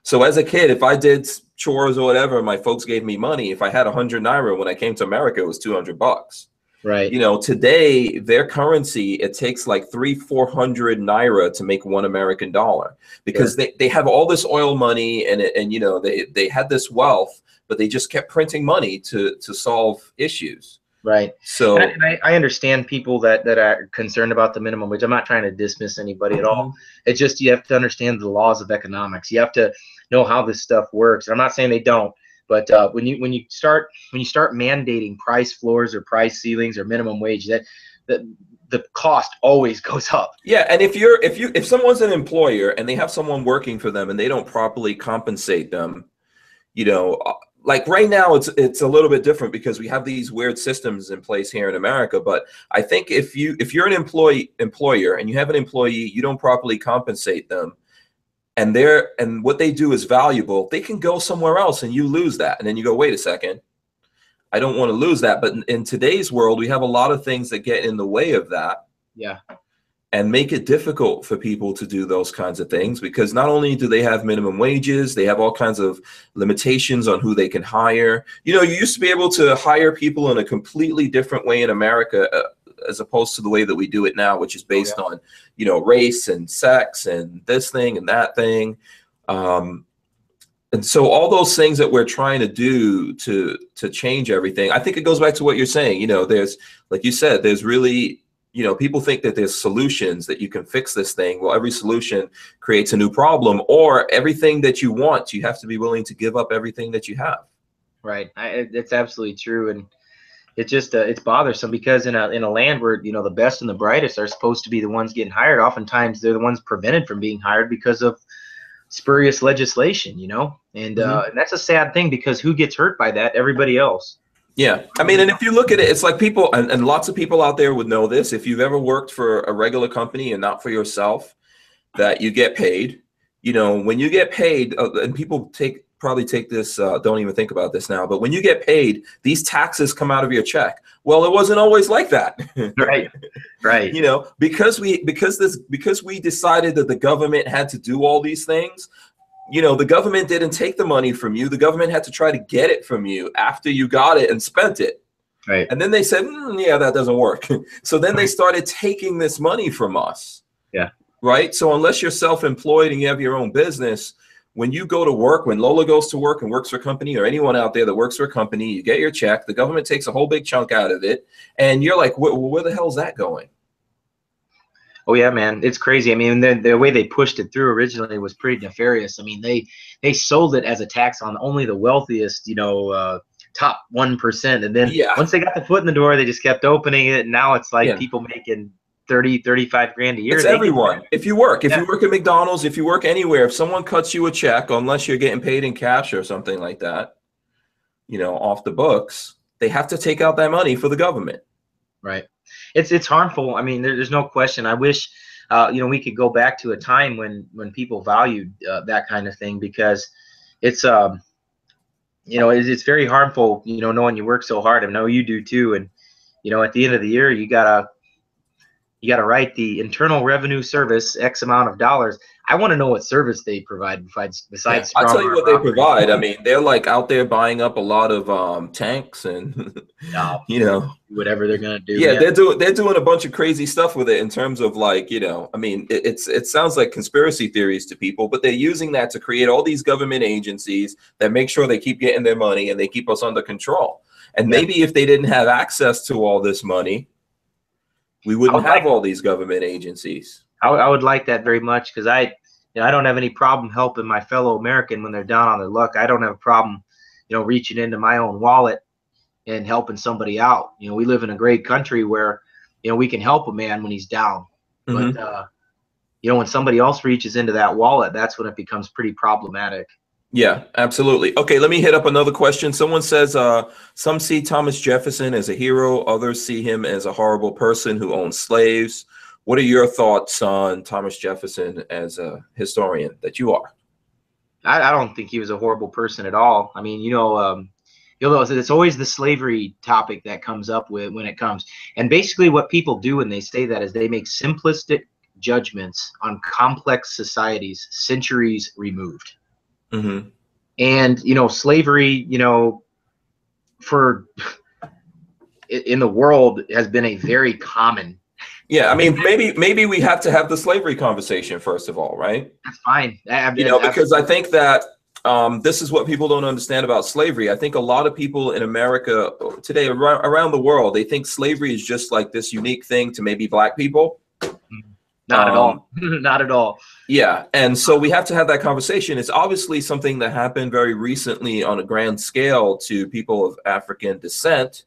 So as a kid, if I did chores or whatever, my folks gave me money. If I had 100 Naira when I came to America, it was $200. Right. You know, today, their currency, it takes like 300-400 Naira to make $1 American dollar, because they have all this oil money and you know, they had this wealth, but they just kept printing money to solve issues. Right. So and I understand people that are concerned about the minimum wage. I'm not trying to dismiss anybody at all. It's just, you have to understand the laws of economics. You have to know how this stuff works. I'm not saying they don't, but when you start mandating price floors or price ceilings or minimum wage, that the cost always goes up. Yeah, and if someone's an employer and they have someone working for them and they don't properly compensate them, you know, like right now it's a little bit different because we have these weird systems in place here in America. But I think if you're an employer and you have an employee, you don't properly compensate them, and what they do is valuable, they can go somewhere else and you lose that. And then you go, wait a second, I don't want to lose that. But in today's world, we have a lot of things that get in the way of that. Yeah. And make it difficult for people to do those kinds of things, because not only do they have minimum wages, they have all kinds of limitations on who they can hire. You know, you used to be able to hire people in a completely different way in America, as opposed to the way that we do it now, which is based on, you know, race and sex and this thing and that thing. And so all those things that we're trying to do to change everything, I think it goes back to what you're saying. You know, there's, like you said, there's really You know, people think that there's solutions that you can fix this thing. Well, every solution creates a new problem, or everything that you want, you have to be willing to give up everything that you have. Right. It's absolutely true. And it's just it's bothersome because in a land where, you know, the best and the brightest are supposed to be the ones getting hired, oftentimes they're the ones prevented from being hired because of spurious legislation, you know. And and that's a sad thing, because who gets hurt by that? Everybody else. Yeah, I mean, and if you look at it, it's like people, and lots of people out there would know this. If you've ever worked for a regular company and not for yourself, that you get paid, you know, when you get paid, and people probably take this, don't even think about this now, but when you get paid, these taxes come out of your check. Well, it wasn't always like that. Right. Right. You know, because we decided that the government had to do all these things. You know, the government didn't take the money from you. The government had to try to get it from you after you got it and spent it. Right. And then they said, yeah, that doesn't work. So then they started taking this money from us. Yeah. Right. So unless you're self-employed and you have your own business, when you go to work, when Lola goes to work and works for a company, or anyone out there that works for a company, you get your check, the government takes a whole big chunk out of it. And you're like, where the hell's that going? Oh yeah, man, it's crazy. I mean, the way they pushed it through originally was pretty nefarious. I mean, they sold it as a tax on only the wealthiest, you know, top 1%. And then once they got the foot in the door, they just kept opening it. And now it's like people making 30, 35 grand a year. It's everyone. If you work at McDonald's, if you work anywhere, if someone cuts you a check, unless you're getting paid in cash or something like that, you know, off the books, they have to take out that money for the government. Right. It's harmful. I mean, there's no question. I wish, you know, we could go back to a time when people valued that kind of thing, because it's, you know, it's very harmful, you know, knowing you work so hard. I know you do too. And, you know, at the end of the year, you gotta write the Internal Revenue Service X amount of dollars. I want to know what service they provide besides. I'll tell you what they provide. I mean, they're like out there buying up a lot of tanks and you know, whatever they're gonna do. Yeah, they're doing a bunch of crazy stuff with it in terms of, like, you know, I mean, it sounds like conspiracy theories to people, but they're using that to create all these government agencies that make sure they keep getting their money and they keep us under control. And maybe if they didn't have access to all this money, we wouldn't have all these government agencies. I would like that very much, because I don't have any problem helping my fellow American when they're down on their luck. I don't have a problem, you know, reaching into my own wallet and helping somebody out. You know, we live in a great country where, you know, we can help a man when he's down. But, you know, when somebody else reaches into that wallet, that's when it becomes pretty problematic. Yeah, absolutely. Okay, let me hit up another question. Someone says, some see Thomas Jefferson as a hero. Others see him as a horrible person who owned slaves. What are your thoughts on Thomas Jefferson as a historian that you are? I don't think he was a horrible person at all. I mean, you know, it's always the slavery topic that comes up when it comes. And basically what people do when they say that is they make simplistic judgments on complex societies centuries removed. And, you know, slavery, you know, in the world has been a very common. Yeah, I mean, maybe we have to have the slavery conversation first of all, right? That's fine. You know, because I think that this is what people don't understand about slavery. I think a lot of people in America today, around the world, they think slavery is just like this unique thing to maybe Black people. Not at all. Not at all. Yeah. And so we have to have that conversation. It's obviously something that happened very recently on a grand scale to people of African descent.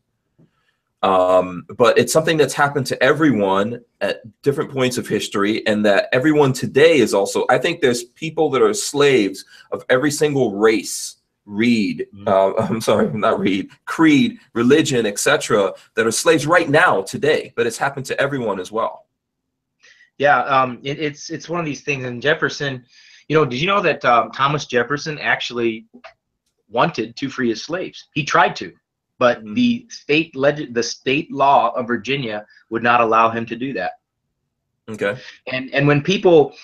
But it's something that's happened to everyone at different points of history, and that everyone today is also, I think there's people that are slaves of every single race, I'm sorry, not Reid, creed, religion, etc., that are slaves right now today, but it's happened to everyone as well. Yeah, it's one of these things. And Jefferson, you know, did you know that Thomas Jefferson actually wanted to free his slaves? He tried to, but the state law of Virginia would not allow him to do that. Okay. And when people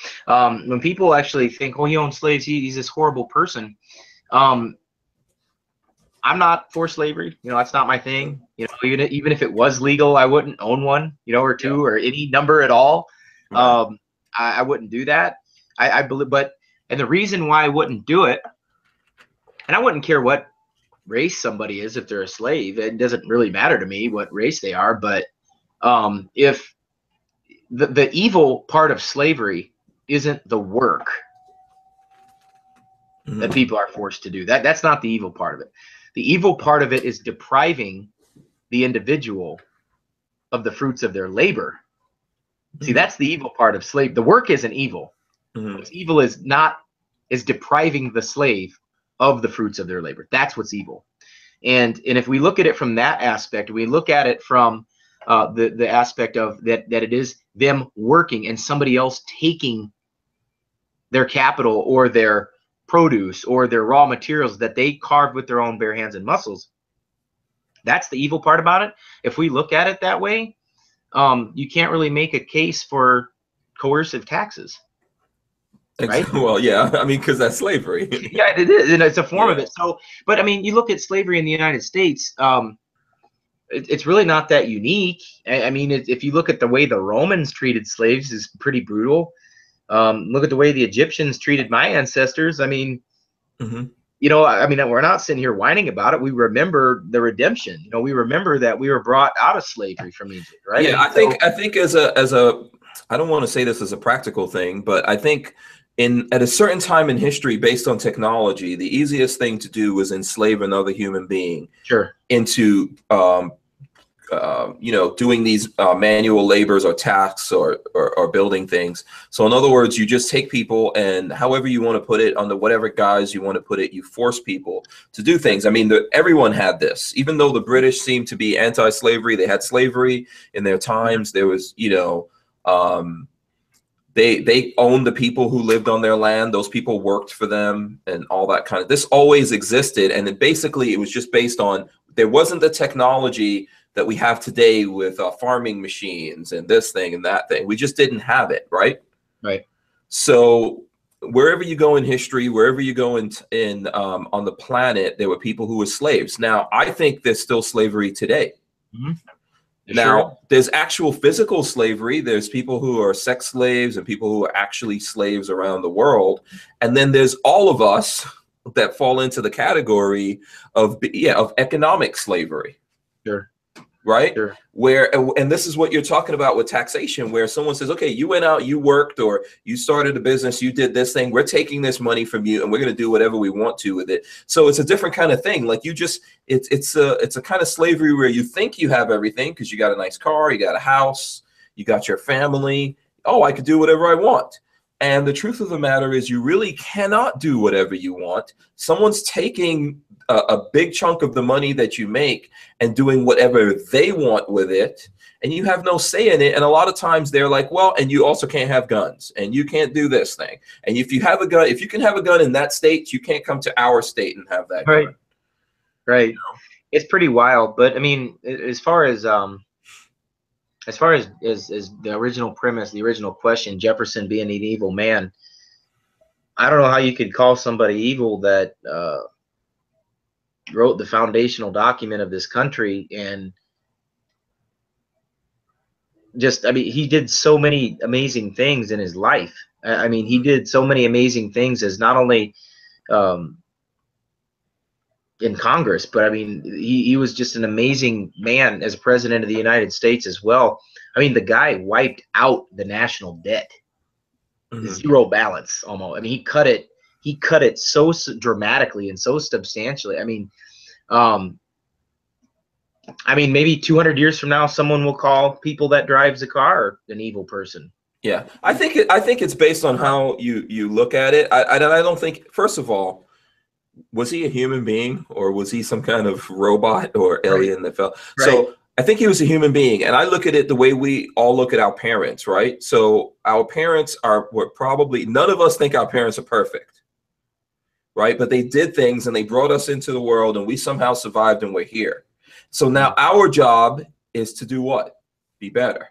actually think, oh, he owns slaves, he's this horrible person. I'm not for slavery. You know, that's not my thing. You know, even if it was legal, I wouldn't own one, you know, or two, or any number at all. I wouldn't do that. I believe, and the reason why I wouldn't do it, and I wouldn't care what race somebody is if they're a slave. It doesn't really matter to me what race they are. But if the evil part of slavery isn't the work that people are forced to do. That's not the evil part of it. The evil part of it is depriving the individual of the fruits of their labor. See, that's the evil part of slave. The work isn't evil. What's evil is depriving the slave of the fruits of their labor. That's what's evil. And if we look at it from that aspect, we look at it from the aspect of that it is them working and somebody else taking their capital or their produce or their raw materials that they carved with their own bare hands and muscles. That's the evil part about it. If we look at it that way, you can't really make a case for coercive taxes. Right? Well, yeah, I mean, because that's slavery. Yeah, it is, and it's a form of it. So, but I mean, you look at slavery in the United States, it's really not that unique. I mean, if you look at the way the Romans treated slaves, is pretty brutal. Look at the way the Egyptians treated my ancestors. I mean, you know, I mean, we're not sitting here whining about it. We remember the redemption. You know, we remember that we were brought out of slavery from Egypt, right? Yeah, I think as a I don't want to say this as a practical thing, but I think at a certain time in history, based on technology, the easiest thing to do was enslave another human being into you know, doing these manual labors or tasks or building things. So in other words, you just take people and however you want to put it, under whatever guise you want to put it, you force people to do things. I mean, everyone had this. Even though the British seemed to be anti-slavery, they had slavery in their times. There was, you know, they owned the people who lived on their land. Those people worked for them and all that kind of. This always existed, and it was just based on there wasn't the technology that we have today with farming machines and this thing and that thing. We just didn't have it, right? Right. So wherever you go in history, wherever you go in on the planet, there were people who were slaves. Now, I think there's still slavery today. Now, there's actual physical slavery. There's people who are sex slaves and people who are actually slaves around the world. And then there's all of us that fall into the category of economic slavery. Right? And this is what you're talking about with taxation, where someone says, okay, you went out, you worked, or you started a business, you did this thing, we're taking this money from you and we're going to do whatever we want to with it. So it's a different kind of thing. Like it's a kind of slavery where you think you have everything because you got a nice car, you got a house, you got your family. Oh, I could do whatever I want. And the truth of the matter is you really cannot do whatever you want. Someone's taking a big chunk of the money that you make and doing whatever they want with it, and you have no say in it. And a lot of times they're like, well, and you also can't have guns, and you can't do this thing. And if you have a gun, if you can have a gun in that state, you can't come to our state and have that gun. Right. You know? It's pretty wild. But I mean, as far as the original premise, the original question, Jefferson being an evil man, I don't know how you could call somebody evil that wrote the foundational document of this country. And just, I mean, he did so many amazing things in his life. I mean, he did so many amazing things as not only in Congress, but I mean, he was just an amazing man as president of the United States as well. I mean, the guy wiped out the national debt, zero balance almost. I mean, he cut it so dramatically and so substantially. I mean, maybe 200 years from now, someone will call people that drives a car an evil person. Yeah, I think it's based on how you look at it. I don't think, first of all, was he a human being or was he some kind of robot or alien that fell? Right. So I think he was a human being, and I look at it the way we all look at our parents, right? So our parents were probably, none of us think our parents are perfect, right? But they did things and they brought us into the world and we somehow survived and we're here. So now our job is to do what? Be better,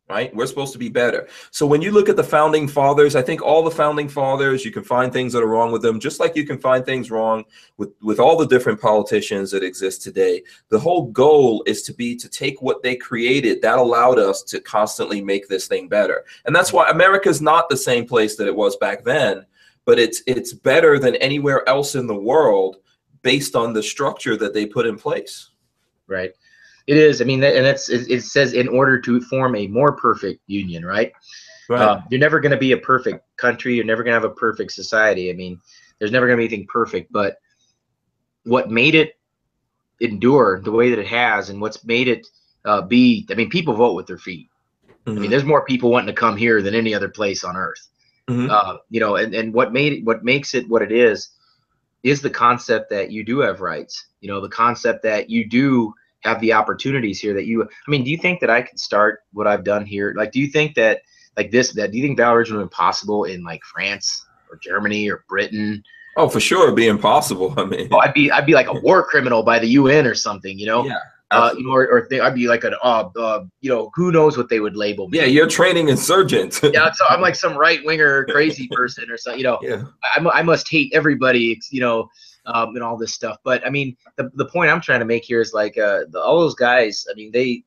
right? We're supposed to be better. So when you look at the founding fathers, I think all the founding fathers, you can find things that are wrong with them, just like you can find things wrong with all the different politicians that exist today. The whole goal is to take what they created that allowed us to constantly make this thing better. And that's why America's not the same place that it was back then, but it's better than anywhere else in the world based on the structure that they put in place. Right. It is. I mean, and it says in order to form a more perfect union, right? Right. You're never going to be a perfect country. You're never going to have a perfect society. I mean, there's never going to be anything perfect. But what made it endure the way that it has, and what's made it be, I mean, people vote with their feet. I mean, there's more people wanting to come here than any other place on earth. You know, and what makes it what it is the concept that you do have rights. You know, the concept that you do have the opportunities here that you, I mean, do you think that I could start what I've done here? Like, do you think that do you think Valor would be possible in like France or Germany or Britain? Oh, for sure, it'd be impossible. I mean, Oh, I'd be like a war criminal by the UN or something, you know? Yeah. You know, or I'd be like you know, who knows what they would label me? Yeah, you're training insurgent. Yeah, so I'm like some right winger crazy person or something. You know, Yeah. I must hate everybody. You know, and all this stuff. But I mean, the point I'm trying to make here is like all those guys. I mean, they,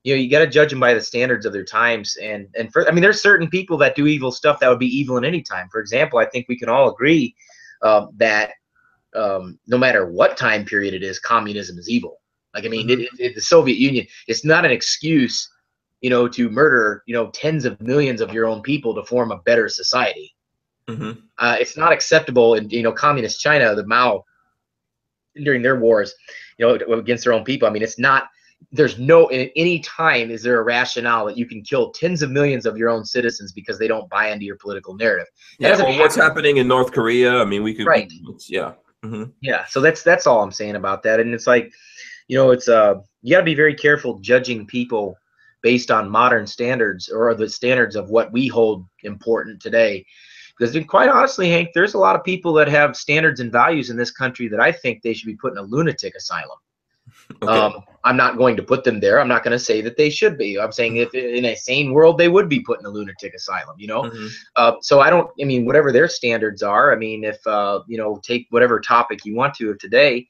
you know, you got to judge them by the standards of their times. And I mean, there's certain people that do evil stuff that would be evil in any time. For example, I think we can all agree that no matter what time period it is, communism is evil. Like, I mean, the Soviet Union, it's not an excuse, you know, to murder, you know, tens of millions of your own people to form a better society. It's not acceptable in, you know, communist China, the Mao, during their wars, you know, against their own people. I mean, it's not, there's no, at any time is there a rationale that you can kill tens of millions of your own citizens because they don't buy into your political narrative. Yeah, well, what's happening in North Korea? I mean, we could, right. Yeah. Yeah, so that's all I'm saying about that. And it's like, you know, it's you got to be very careful judging people based on modern standards or the standards of what we hold important today. Because quite honestly, Hank, there's a lot of people that have standards and values in this country that I think they should be put in a lunatic asylum. Okay. I'm not going to put them there. I'm not going to say that they should be. I'm saying if in a sane world, they would be put in a lunatic asylum, you know? So I mean, whatever their standards are, I mean, if, you know, take whatever topic you want to of today,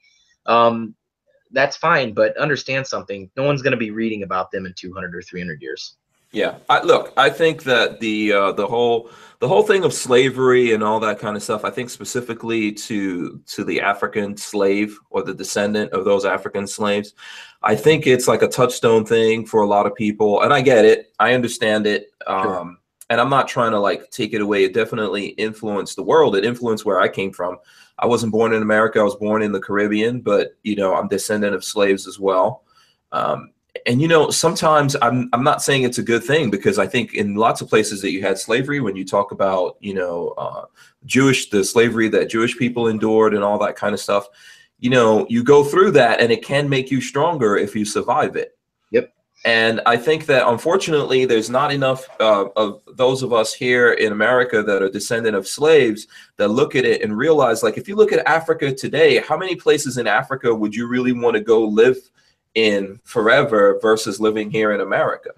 that's fine. But understand something. No one's going to be reading about them in 200 or 300 years. Yeah, look, I think that the whole thing of slavery and all that kind of stuff, I think specifically to the African slave or the descendant of those African slaves, I think it's like a touchstone thing for a lot of people. And I get it. I understand it. Sure. And I'm not trying to like take it away. It definitely influenced the world. It influenced where I came from. I wasn't born in America. I was born in the Caribbean, but, you know, I'm descendant of slaves as well. And, you know, sometimes I'm not saying it's a good thing, because I think in lots of places that you had slavery, when you talk about, you know, the slavery that Jewish people endured and all that kind of stuff, you know, you go through that and it can make you stronger if you survive it. Yep. And I think that unfortunately, there's not enough of those of us here in America that are descendant of slaves that look at it and realize, like, if you look at Africa today, how many places in Africa would you really want to go live in forever versus living here in America?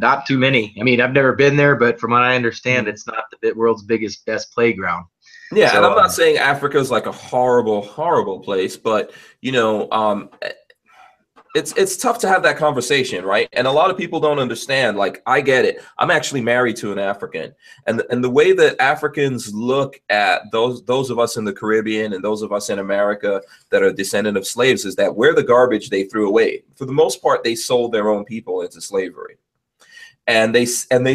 Not too many. I mean, I've never been there, but from what I understand, it's not the world's best playground. Yeah, so, and I'm not saying Africa is like a horrible place, but, you know, it's tough to have that conversation, right? And a lot of people don't understand. Like, I get it. I'm actually married to an African, and the way that Africans look at those of us in the Caribbean and those of us in America that are descendant of slaves is that we're the garbage they threw away. For the most part, they sold their own people into slavery, and they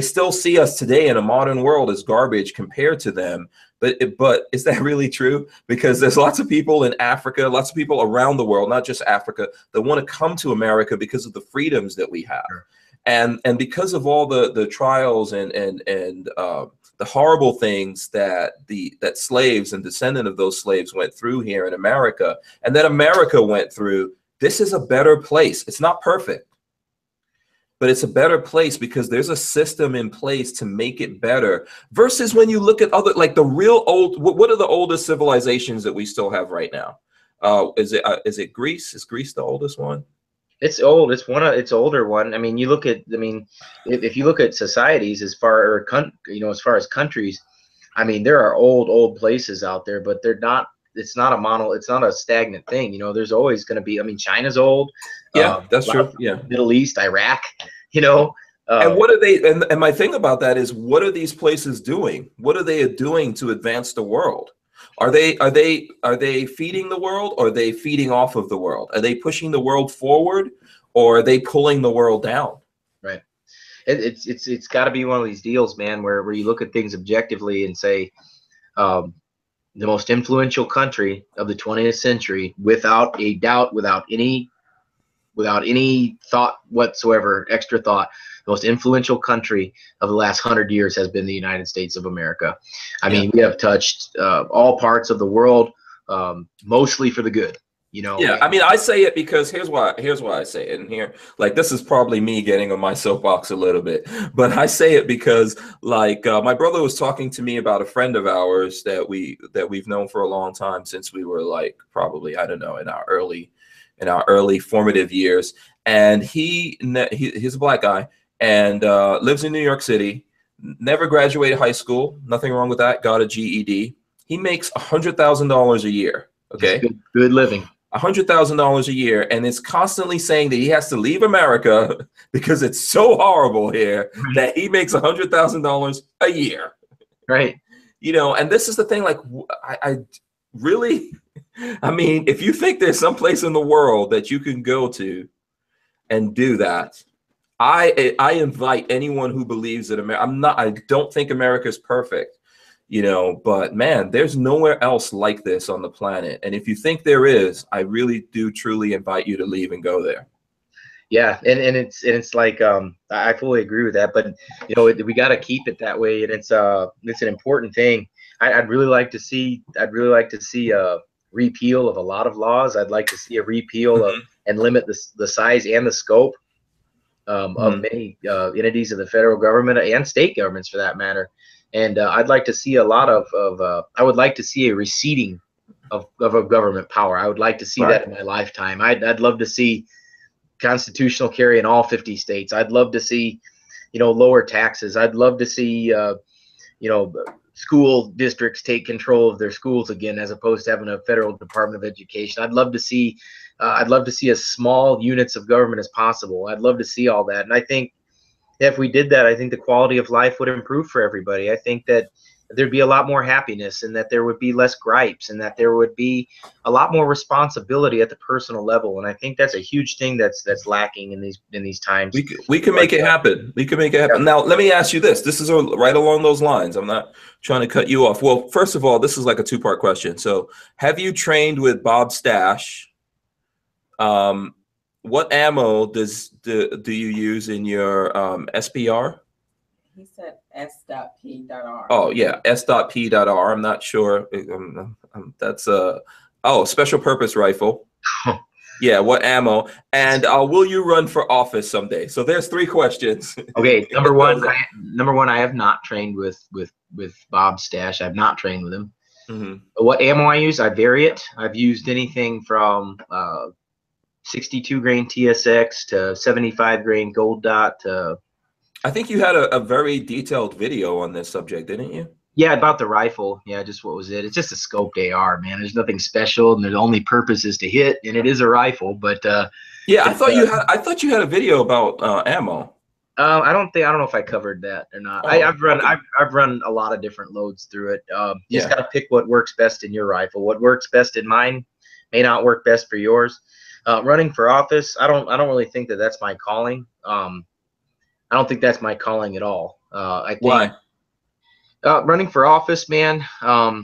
still see us today in a modern world as garbage compared to them. But is that really true? Because there's lots of people in Africa, lots of people around the world, not just Africa, that want to come to America because of the freedoms that we have. Sure. And because of all the trials and the horrible things that that slaves and descendant of those slaves went through here in America, and that America went through, this is a better place. It's not perfect, but it's a better place because there's a system in place to make it better, versus when you look at other, like the real old, what are the oldest civilizations that we still have right now? Is it Greece? Is Greece the oldest one? It's old. It's older one. I mean, you look at, I mean, if you look at societies as far as countries, I mean, there are old places out there, but they're not, it's not a stagnant thing. You know, there's always going to be, I mean, China's old. Yeah, that's true. Yeah. Middle East, Iraq, you know. And what are they, and my thing about that is, what are these places doing? What are they doing to advance the world? Are they feeding the world, or are they feeding off of the world? Are they pushing the world forward, or are they pulling the world down? Right. It's got to be one of these deals, man, where you look at things objectively and say, the most influential country of the 20th century, without a doubt, without any thought whatsoever, extra thought, the most influential country of the last 100 years has been the United States of America. I mean, we have touched all parts of the world, mostly for the good. You know. Yeah, I mean, I say it because here's why I say it. And here, like, this is probably me getting on my soapbox a little bit, but I say it because, like, my brother was talking to me about a friend of ours that we've known for a long time, since we were, like, probably, I don't know, in our early formative years. And he's a black guy and lives in New York City. Never graduated high school. Nothing wrong with that. Got a GED. He makes $100,000 a year. Okay, good living. $100,000 a year, and is constantly saying that he has to leave America because it's so horrible here that he makes $100,000 a year. Right. You know, and this is the thing. Like, I really, I mean, if you think there's some place in the world that you can go to and do that, I invite anyone who believes that I don't think America is perfect. You know, but man, there's nowhere else like this on the planet. And if you think there is, I really do truly invite you to leave and go there. Yeah, and it's like I fully agree with that. But you know, we got to keep it that way, and it's an important thing. I'd really like to see a repeal of a lot of laws. I'd like to see a repeal of and limit the size and the scope of many entities of the federal government and state governments, for that matter. And I'd like to see a lot I would like to see a receding of a government power. I would like to see that in my lifetime. I'd love to see constitutional carry in all 50 states. I'd love to see, you know, lower taxes. I'd love to see, you know, school districts take control of their schools again, as opposed to having a federal Department of Education. I'd love to see as small units of government as possible. I'd love to see all that. And I think if we did that, I think the quality of life would improve for everybody. I think that there'd be a lot more happiness, and that there would be less gripes, and that there would be a lot more responsibility at the personal level. And I think that's a huge thing that's lacking in these times. We can make it happen. We can make it happen. Yeah. Now, let me ask you this. This is right along those lines. I'm not trying to cut you off. Well, first of all, this is like a two-part question. So, have you trained with Bob Stash? What ammo do you use in your SPR? He said S.P.R. Oh yeah, S.P.R. I'm not sure. That's special purpose rifle. Yeah, what ammo? And will you run for office someday? So there's three questions. Okay, number one, I have not trained with Bob Stash. I've not trained with him. What ammo I use? I vary it. I've used anything from 62 grain TSX to 75 grain gold dot to. I think you had a very detailed video on this subject, didn't you? Yeah, about the rifle. Yeah, just what was it? It's just a scoped AR, man. There's nothing special, and the only purpose is to hit, and it is a rifle. But yeah, I thought you had a video about ammo. I don't know if I covered that or not. I've run a lot of different loads through it. You just got to pick what works best in your rifle. What works best in mine may not work best for yours. Running for office, I don't really think that that's my calling. I don't think that's my calling at all. I think, why? Running for office, man. I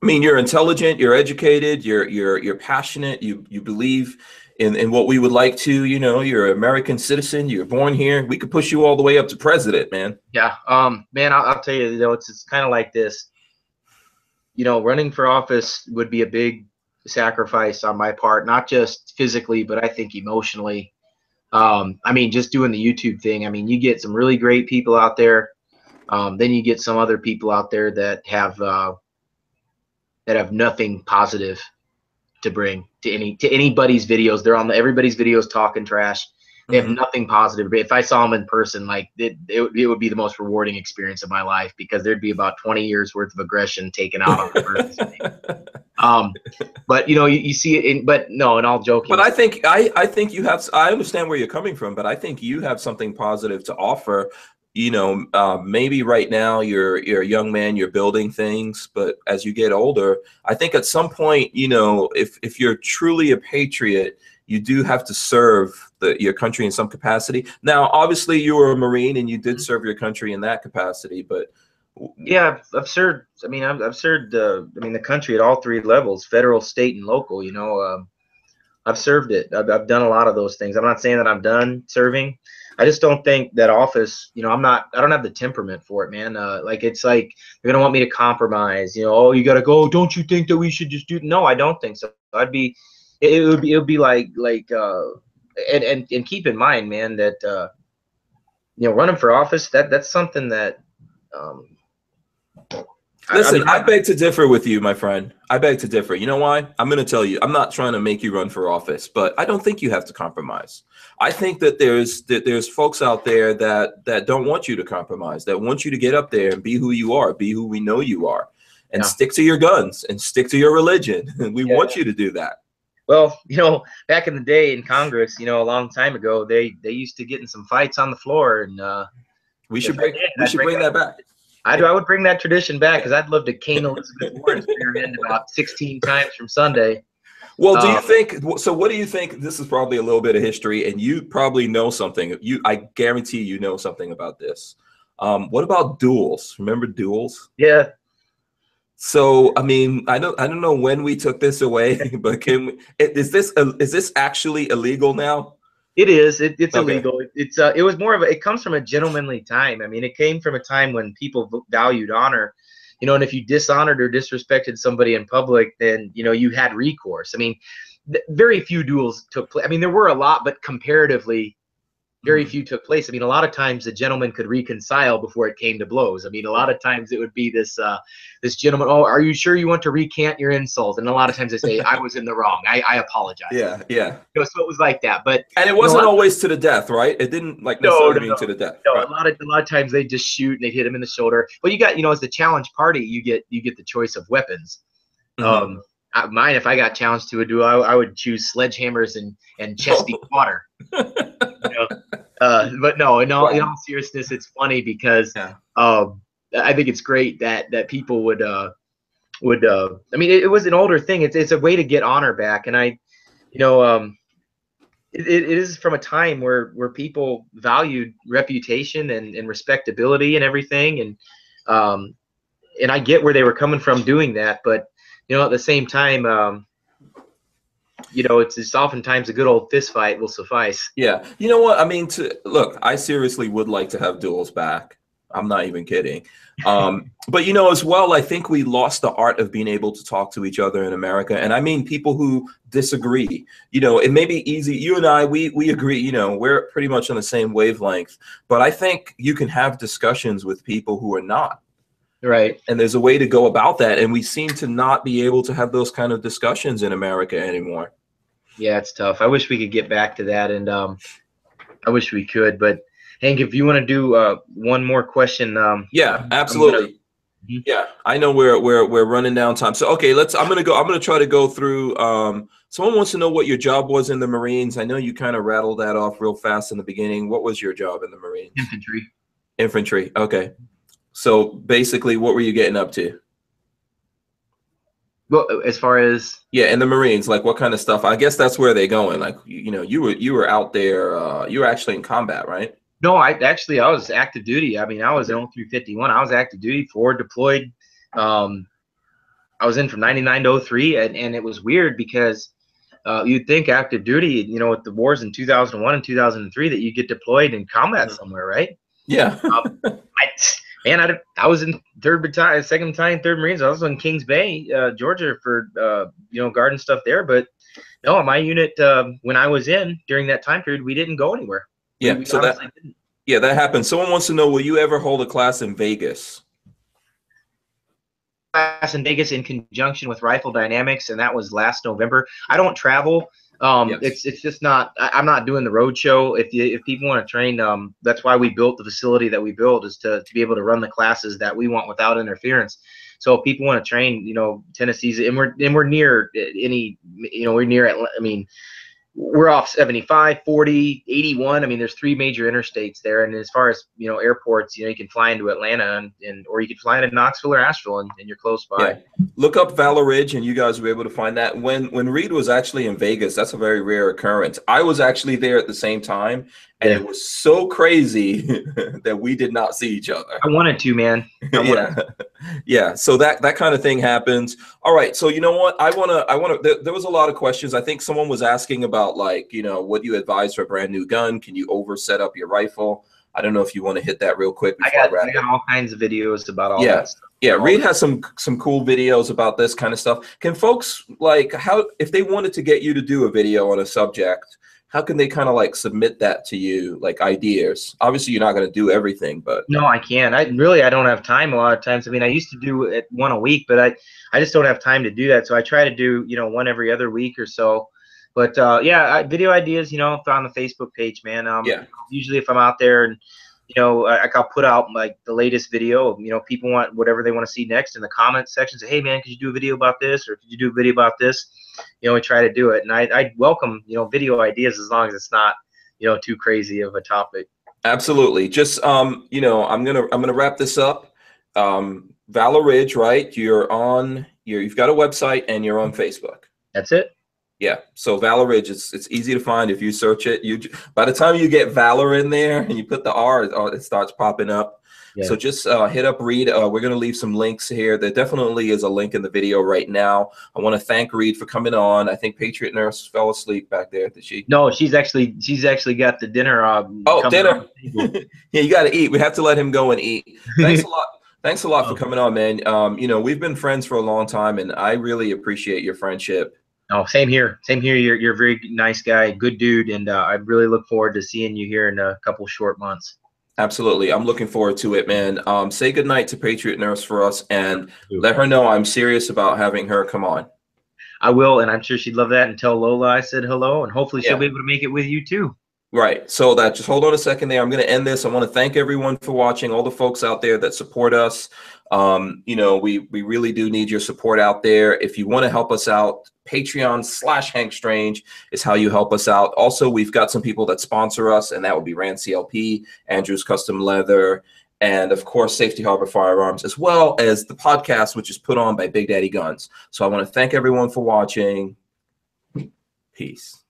mean, you're intelligent, you're educated, you're passionate, you believe in what we would like to, you know, you're an American citizen, you're born here. We could push you all the way up to president, man. Yeah. Man, I'll tell you, it's kind of like this. You know, running for office would be a big sacrifice on my part, not just physically, but I think emotionally. I mean, just doing the YouTube thing. I mean, you get some really great people out there. Then you get some other people out there that have nothing positive to bring to anybody's videos. They're on everybody's videos talking trash. They have nothing positive. If I saw them in person, like it would be the most rewarding experience of my life, because there'd be about 20 years worth of aggression taken out on the person. But you know, you see it. But no, and all joking. But I think you have. I understand where you're coming from, but I think you have something positive to offer. You know, maybe right now you're a young man, you're building things, but as you get older, I think at some point, you know, if you're truly a patriot, you do have to serve your country in some capacity. Now, obviously, you were a Marine and you did serve your country in that capacity, but yeah, I've served. I mean, I've served. I mean, the country at all three levels: federal, state, and local. You know, I've served it. I've done a lot of those things. I'm not saying that I'm done serving. I just don't think that office, you know, I don't have the temperament for it, man. Like, it's like, they're going to want me to compromise, you know, oh, you got to go. Don't you think that we should just do, no, I don't think so. It would be like, and keep in mind, man, that, you know, running for office, that's something that, listen, I beg to differ with you, my friend. I beg to differ. You know why? I'm going to tell you. I'm not trying to make you run for office, but I don't think you have to compromise. I think that there's folks out there that don't want you to compromise, that want you to get up there and be who you are, be who we know you are, and stick to your guns and stick to your religion. We want you to do that. Well, you know, back in the day in Congress, you know, a long time ago, they used to get in some fights on the floor, and we should bring that back. I would bring that tradition back, because I'd love to cane Elizabeth Warren's rear end about 16 times from Sunday. Well, do you think so? What do you think? This is probably a little bit of history, and you probably know something. I guarantee you know something about this. What about duels? Remember duels? Yeah. So, I mean, I don't know when we took this away, but is this actually illegal now? It is. It's illegal. It was more of it comes from a gentlemanly time. I mean, it came from a time when people valued honor, you know, and if you dishonored or disrespected somebody in public, then, you know, you had recourse. I mean, very few duels took place. I mean, there were a lot, but comparatively, very few took place. I mean, a lot of times the gentleman could reconcile before it came to blows. I mean, a lot of times it would be this gentleman, oh, are you sure you want to recant your insult? And a lot of times they say, I was in the wrong. I apologize. Yeah. You know, so it was like that. But and it wasn't always to the death, right? It didn't necessarily mean to the death. No, right. a lot of times they just shoot and they hit him in the shoulder. But you got, you know, as the challenge party, you get the choice of weapons. Mine, if I got challenged to a duel, I would choose sledgehammers and chest deep water. You know? But no, in all seriousness, it's funny because I think it's great that people would. I mean, it was an older thing. It's a way to get honor back, and it is from a time where people valued reputation and respectability and everything, and I get where they were coming from doing that, but you know, at the same time, you know, it's oftentimes a good old fist fight will suffice. Yeah. You know what? I mean, look, I seriously would like to have duels back. I'm not even kidding. But, you know, as well, I think we lost the art of being able to talk to each other in America. And I mean, people who disagree, you know, it may be easy. You and I, we agree, you know, we're pretty much on the same wavelength. But I think you can have discussions with people who are not. Right. And there's a way to go about that. And we seem to not be able to have those kind of discussions in America anymore. Yeah, it's tough. I wish we could get back to that. And I wish we could. But Hank, if you want to do one more question. Yeah, absolutely. Yeah, I know we're running down time. So, okay, I'm going to try to go through. Someone wants to know what your job was in the Marines. I know you kind of rattled that off real fast in the beginning. What was your job in the Marines? Infantry. Infantry. Okay. So basically, what were you getting up to? Well, as far as in the Marines, like what kind of stuff? I guess that's where they're going. Like, you know, you were out there. You were actually in combat, right? No, I was active duty. I mean, I was in 0351. I was active duty, forward deployed. I was in from 99 to 03, and it was weird because you'd think active duty, you know, with the wars in 2001 and 2003, that you get deployed in combat somewhere, right? Yeah. I was in 3rd Battalion, 2nd Battalion, 3rd Marines. I was in Kings Bay, Georgia for, you know, guarding stuff there. But no, my unit, when I was in during that time period, we didn't go anywhere. Yeah. So that happened. Someone wants to know, will you ever hold a class in Vegas? Class in Vegas in conjunction with Rifle Dynamics, and that was last November. I don't travel. It's just not. I'm not doing the road show. If people want to train, that's why we built the facility that we built, is to be able to run the classes that we want without interference. So if people want to train, you know, Tennessee's, and we're near any, you know, we're near. I mean, we're off 75, 40, 81. I mean, there's 3 major interstates there. And as far as, you know, airports, you know, you can fly into Atlanta and or you can fly into Knoxville or Asheville and you're close by. Yeah. Look up Valor Ridge and you guys will be able to find that. When Reid was actually in Vegas, that's a very rare occurrence. I was actually there at the same time, and it was so crazy that we did not see each other. I wanted to, man. Yeah. So that kind of thing happens. All right. So you know what? I wanna. There was a lot of questions. I think someone was asking about, like, you know, what do you advise for a brand new gun? Can you over set up your rifle? I don't know if you want to hit that real quick before I wrap. I got all kinds of videos about all that stuff. Yeah, Reid has some cool videos about this kind of stuff. Can folks, like, how, if they wanted to get you to do a video on a subject, how can they kind of like submit that to you, like ideas? Obviously, you're not going to do everything, but no, I can't. I don't have time a lot of times. I mean, I used to do it one a week, but I just don't have time to do that. So I try to do, you know, one every other week or so. But yeah, video ideas, you know, on the Facebook page, man. Usually if I'm out there and, you know, I'll put out like the latest video. You know, people want whatever they want to see next in the comment section. Say, hey, man, could you do a video about this? Or could you do a video about this? You know, we try to do it. And I welcome, you know, video ideas as long as it's not, you know, too crazy of a topic. Absolutely. Just, you know, I'm gonna wrap this up. Valor Ridge, right? You've got a website and you're on Facebook. That's it. Yeah, so Valor Ridge, it's easy to find if you search it. By the time you get Valor in there and you put the R, it starts popping up. Yeah. So just hit up Reid. We're going to leave some links here. There definitely is a link in the video right now. I want to thank Reid for coming on. I think Patriot Nurse fell asleep back there. Did she? No, she's actually got the dinner. Dinner. Yeah, you got to eat. We have to let him go and eat. Thanks a lot. Thanks a lot for coming on, man. You know, we've been friends for a long time, and I really appreciate your friendship. Oh, same here. Same here. You're a very nice guy, good dude, and I really look forward to seeing you here in a couple short months. Absolutely. I'm looking forward to it, man. Say goodnight to Patriot Nurse for us and let her know I'm serious about having her come on. I will, and I'm sure she'd love that. And tell Lola I said hello, and hopefully she'll be able to make it with you too. Right. So just hold on a second there. I'm going to end this. I want to thank everyone for watching, all the folks out there that support us. You know, we really do need your support out there. If you want to help us out, Patreon/HankStrange is how you help us out. Also, we've got some people that sponsor us, and that would be Rand CLP, Andrew's Custom Leather, and of course, Safety Harbor Firearms, as well as the podcast, which is put on by Big Daddy Guns. So I want to thank everyone for watching. Peace.